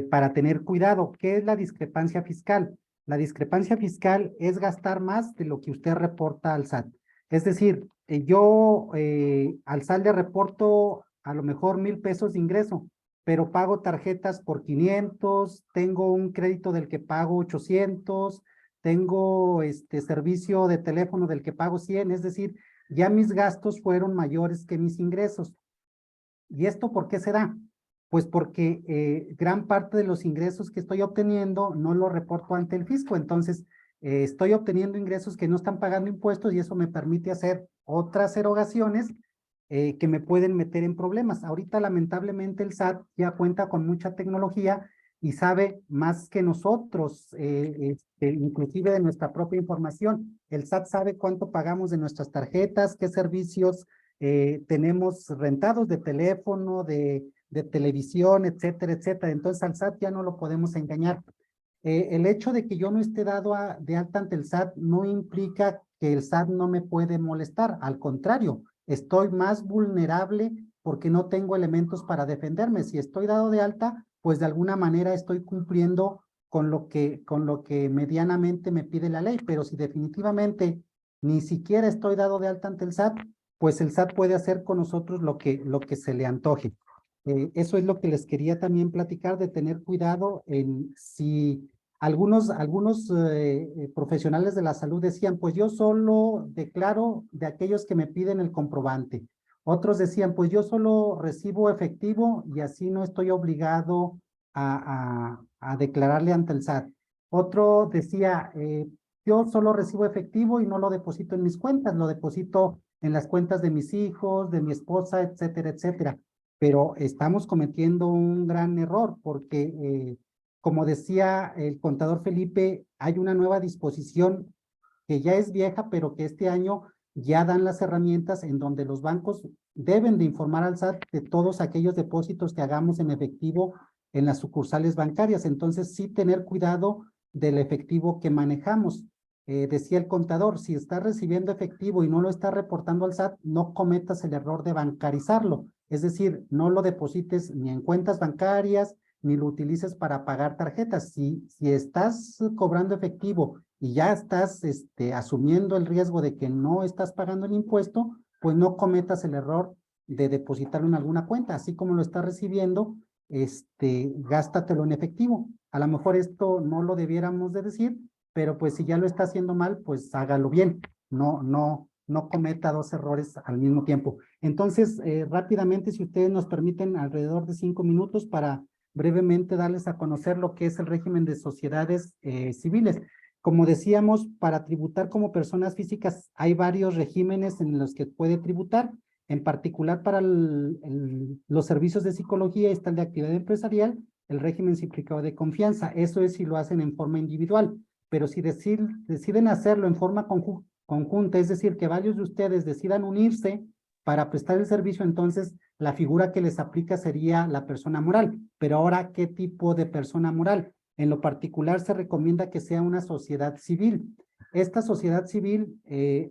Para tener cuidado, ¿qué es la discrepancia fiscal? La discrepancia fiscal es gastar más de lo que usted reporta al SAT. Es decir, yo al SAT le reporto a lo mejor 1,000 pesos de ingreso, pero pago tarjetas por 500, tengo un crédito del que pago 800, tengo servicio de teléfono del que pago 100, es decir, ya mis gastos fueron mayores que mis ingresos. ¿Y esto por qué se da? Pues porque gran parte de los ingresos que estoy obteniendo no los reporto ante el fisco, entonces estoy obteniendo ingresos que no están pagando impuestos y eso me permite hacer otras erogaciones que me pueden meter en problemas. Ahorita lamentablemente el SAT ya cuenta con mucha tecnología y sabe más que nosotros, inclusive de nuestra propia información. El SAT sabe cuánto pagamos de nuestras tarjetas, qué servicios tenemos rentados de teléfono, de televisión, etcétera, etcétera. Entonces al SAT ya no lo podemos engañar. El hecho de que yo no esté dado de alta ante el SAT no implica que el SAT no me puede molestar. Al contrario, estoy más vulnerable porque no tengo elementos para defenderme. Si estoy dado de alta, pues de alguna manera estoy cumpliendo con lo que medianamente me pide la ley. Pero si definitivamente ni siquiera estoy dado de alta ante el SAT, pues el SAT puede hacer con nosotros lo que se le antoje. Eso es lo que les quería también platicar, de tener cuidado en si algunos profesionales de la salud decían, pues yo solo declaro de aquellos que me piden el comprobante. Otros decían, pues yo solo recibo efectivo y así no estoy obligado a declararle ante el SAT. Otro decía, yo solo recibo efectivo y no lo deposito en mis cuentas, lo deposito en las cuentas de mis hijos, de mi esposa, etcétera, etcétera. Pero estamos cometiendo un gran error porque, como decía el contador Felipe, hay una nueva disposición que ya es vieja, pero que este año ya dan las herramientas en donde los bancos deben de informar al SAT de todos aquellos depósitos que hagamos en efectivo en las sucursales bancarias. Entonces, sí tener cuidado del efectivo que manejamos. Decía el contador, si estás recibiendo efectivo y no lo estás reportando al SAT, no cometas el error de bancarizarlo. Es decir, no lo deposites ni en cuentas bancarias, ni lo utilices para pagar tarjetas. Si estás cobrando efectivo y ya estás asumiendo el riesgo de que no estás pagando el impuesto, pues no cometas el error de depositarlo en alguna cuenta. Así como lo estás recibiendo, gástatelo en efectivo. A lo mejor esto no lo debiéramos de decir, pero pues si ya lo está haciendo mal, pues hágalo bien. No cometa dos errores al mismo tiempo. Entonces, rápidamente, si ustedes nos permiten, alrededor de 5 minutos para brevemente darles a conocer lo que es el régimen de sociedades civiles. Como decíamos, para tributar como personas físicas hay varios regímenes en los que puede tributar. En particular para los servicios de psicología está el de actividad empresarial, el régimen simplificado de confianza. Eso es si lo hacen en forma individual. Pero si deciden hacerlo en forma conjunta, es decir, que varios de ustedes decidan unirse para prestar el servicio, entonces la figura que les aplica sería la persona moral. Pero ahora, ¿qué tipo de persona moral? En lo particular se recomienda que sea una sociedad civil. Esta sociedad civil,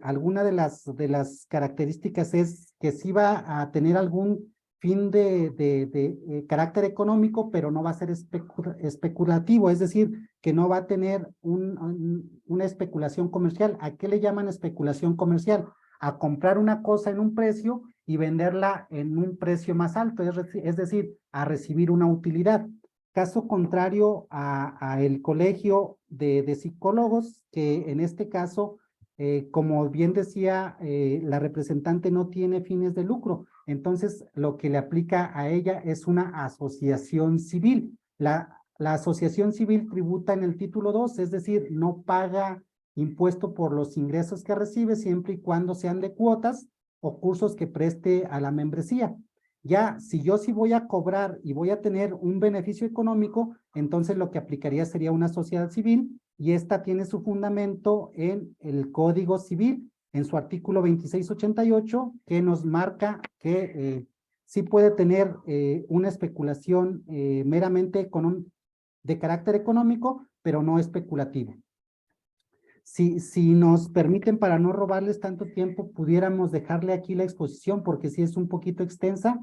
alguna de las características es que sí va a tener algún fin de carácter económico, pero no va a ser especulativo, es decir, que no va a tener una especulación comercial. ¿A qué le llaman especulación comercial? A comprar una cosa en un precio y venderla en un precio más alto, es decir, a recibir una utilidad. Caso contrario a el colegio de psicólogos, que en este caso, como bien decía la representante, no tiene fines de lucro. Entonces, lo que le aplica a ella es una asociación civil. La asociación civil tributa en el título 2, es decir, no paga impuesto por los ingresos que recibe siempre y cuando sean de cuotas o cursos que preste a la membresía. Ya, si yo sí voy a cobrar y voy a tener un beneficio económico, entonces lo que aplicaría sería una sociedad civil y esta tiene su fundamento en el Código Civil, en su artículo 2688, que nos marca que sí puede tener una especulación meramente de carácter económico, pero no especulativo. Si nos permiten, para no robarles tanto tiempo, pudiéramos dejarle aquí la exposición, porque sí es un poquito extensa.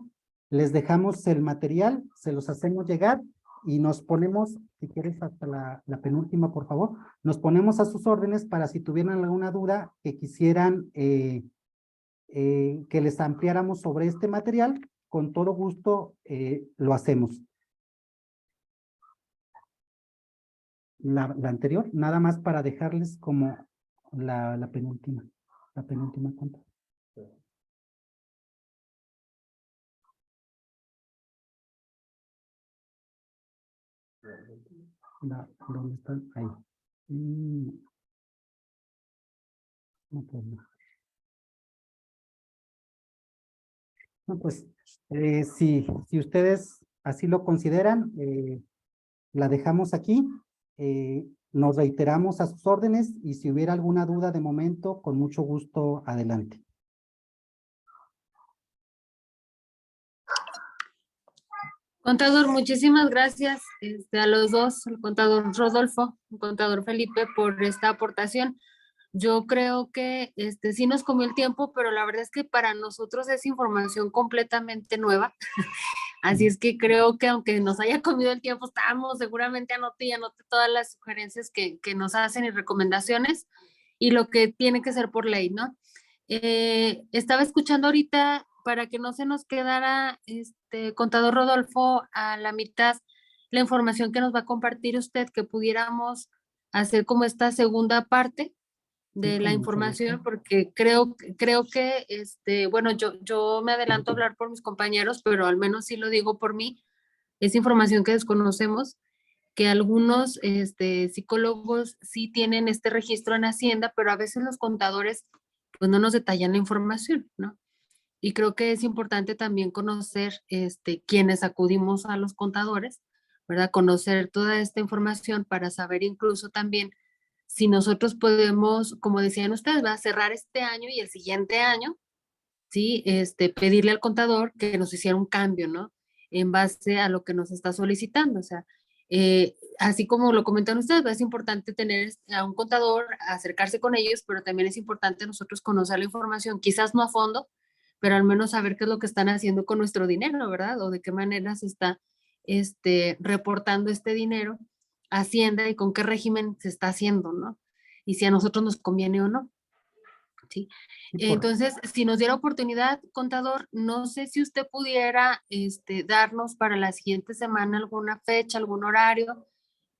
Les dejamos el material, se los hacemos llegar y nos ponemos, si quieres hasta la penúltima, por favor, nos ponemos a sus órdenes para si tuvieran alguna duda que quisieran que les ampliáramos sobre este material, con todo gusto lo hacemos. La anterior, nada más para dejarles como la penúltima cuenta. ¿Dónde están? Ahí. No, pues no. No, pues si ustedes así lo consideran, la dejamos aquí. Nos reiteramos a sus órdenes y si hubiera alguna duda de momento, con mucho gusto, adelante. Contador, muchísimas gracias a los dos, el contador Rodolfo, el contador Felipe, por esta aportación. Yo creo que sí nos comió el tiempo, pero la verdad es que para nosotros es información completamente nueva. Así es que creo que aunque nos haya comido el tiempo, estamos seguramente anote y anote todas las sugerencias que nos hacen y recomendaciones y lo que tiene que ser por ley, ¿no? Estaba escuchando ahorita para que no se nos quedara, contador Rodolfo, a la mitad la información que nos va a compartir usted, que pudiéramos hacer como esta segunda parte de con la mucho información, gusto. porque creo que, bueno, yo me adelanto a hablar por mis compañeros, pero al menos sí lo digo por mí, es información que desconocemos, que algunos psicólogos sí tienen este registro en Hacienda, pero a veces los contadores pues no nos detallan la información, ¿no? Y creo que es importante también conocer quienes acudimos a los contadores, ¿verdad? Conocer toda esta información para saber incluso también si nosotros podemos, como decían ustedes, va a cerrar este año y el siguiente año, ¿sí? Pedirle al contador que nos hiciera un cambio, ¿no? En base a lo que nos está solicitando. O sea, así como lo comentan ustedes, es importante tener a un contador, acercarse con ellos, pero también es importante nosotros conocer la información, quizás no a fondo, pero al menos saber qué es lo que están haciendo con nuestro dinero, ¿verdad? O de qué manera se está reportando este dinero a Hacienda y con qué régimen se está haciendo, ¿no? Y si a nosotros nos conviene o no. ¿Sí? Y Entonces, si nos diera oportunidad, contador, no sé si usted pudiera darnos para la siguiente semana alguna fecha, algún horario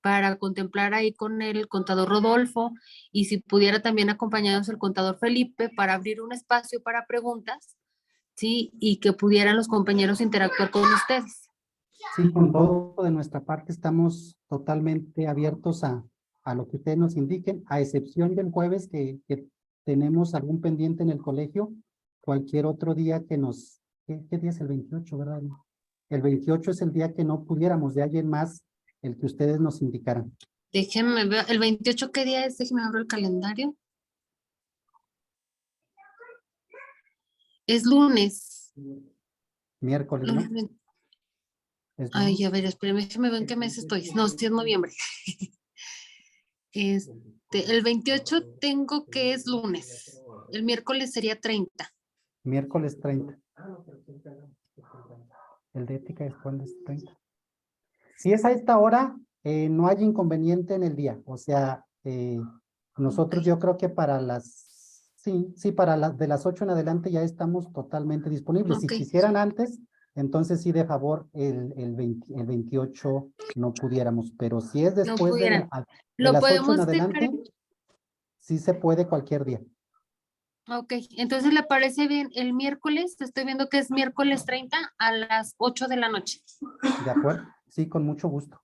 para contemplar ahí con el contador Rodolfo y si pudiera también acompañarnos el contador Felipe para abrir un espacio para preguntas, ¿sí? Y que pudieran los compañeros interactuar con ustedes. Sí, con todo de nuestra parte estamos totalmente abiertos a lo que ustedes nos indiquen, a excepción del jueves que tenemos algún pendiente en el colegio, cualquier otro día que nos, ¿qué día es el 28, verdad? El 28 es el día que no pudiéramos, de alguien más, el que ustedes nos indicaran. Déjenme ver, el 28, ¿qué día es? Déjenme abrir el calendario. Es lunes. Miércoles, ¿no? Ay, a ver, espérame, déjame ver en qué mes estoy. No, sí es noviembre. El 28 tengo que es lunes. El miércoles sería 30. Miércoles 30. El de ética es cuando es 30. Si es a esta hora, no hay inconveniente en el día. O sea, nosotros Ok. yo creo que para para las de las 8 en adelante ya estamos totalmente disponibles. Si Ok. quisieran antes, entonces sí, de favor, el 28 no pudiéramos. Pero si es No después pudieran. de Lo las 8 en podemos dejar. adelante, sí se puede cualquier día. Ok, entonces le parece bien el miércoles, estoy viendo que es miércoles 30 a las 8 de la noche. ¿De acuerdo? Sí, con mucho gusto.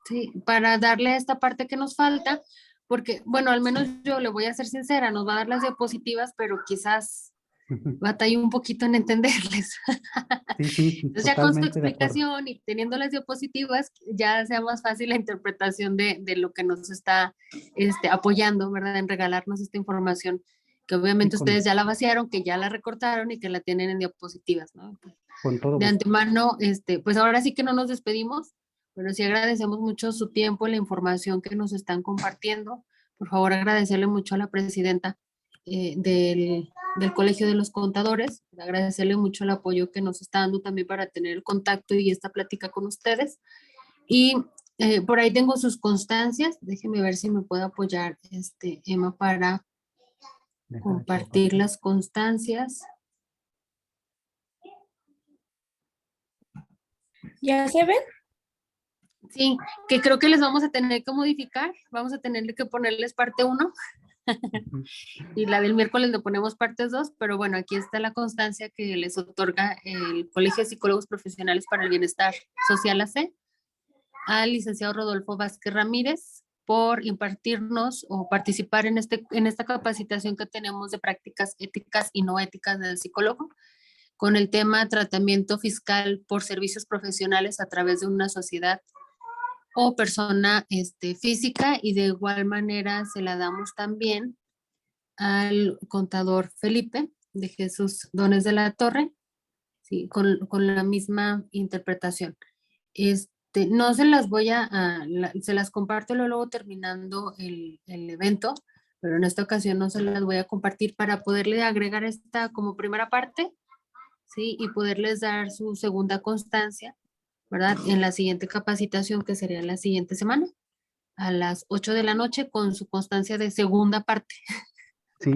Sí, para darle esta parte que nos falta, porque, bueno, al menos yo le voy a ser sincera, nos va a dar las diapositivas, pero quizás batallé un poquito en entenderles. Sí, sí, Entonces ya con su totalmente de acuerdo. explicación y teniendo las diapositivas, ya sea más fácil la interpretación de lo que nos está apoyando, ¿verdad? En regalarnos esta información, que Sí, obviamente ustedes ya la vaciaron, que ya la recortaron y que la tienen en diapositivas, ¿no? con todo De gusto. antemano, pues ahora sí que no nos despedimos, pero sí agradecemos mucho su tiempo, la información que nos están compartiendo. Por favor, agradecerle mucho a la presidenta del Colegio de los Contadores, agradecerle mucho el apoyo que nos está dando también para tener el contacto y esta plática con ustedes. Y por ahí tengo sus constancias, déjeme ver si me puede apoyar Emma para compartir las constancias. ¿Ya se ven? Sí, que creo que les vamos a tener que modificar, vamos a tener que ponerles parte 1 y la del miércoles le ponemos partes 2, pero bueno, aquí está la constancia que les otorga el Colegio de Psicólogos Profesionales para el Bienestar Social AC al licenciado Rodolfo Vázquez Ramírez por impartirnos o participar en esta capacitación que tenemos de prácticas éticas y no éticas del psicólogo con el tema tratamiento fiscal por servicios profesionales a través de una sociedad o persona física y de igual manera se la damos también al contador Felipe de Jesús Dones de la Torre Sí, con la misma interpretación. No se las voy se las comparto luego terminando el evento, pero en esta ocasión no se las voy a compartir para poderle agregar esta como primera parte, ¿sí? Y poderles dar su segunda constancia, ¿verdad? En la siguiente capacitación, que sería la siguiente semana, a las 8 de la noche, con su constancia de segunda parte. Sí,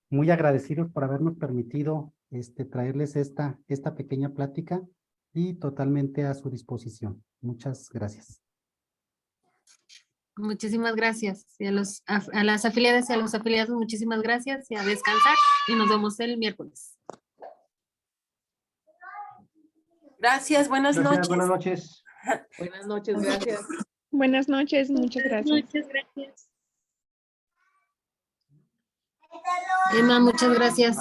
muy agradecidos por habernos permitido traerles esta pequeña plática y totalmente a su disposición. Muchas gracias. Muchísimas gracias. Y a las afiliadas y a los afiliados, muchísimas gracias y a descansar y nos vemos el miércoles. Gracias, buenas Gracias, noches. buenas noches. Buenas noches, gracias. Buenas noches, muchas gracias. Muchas gracias. Emma, muchas gracias.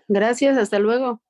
Gracias, hasta luego.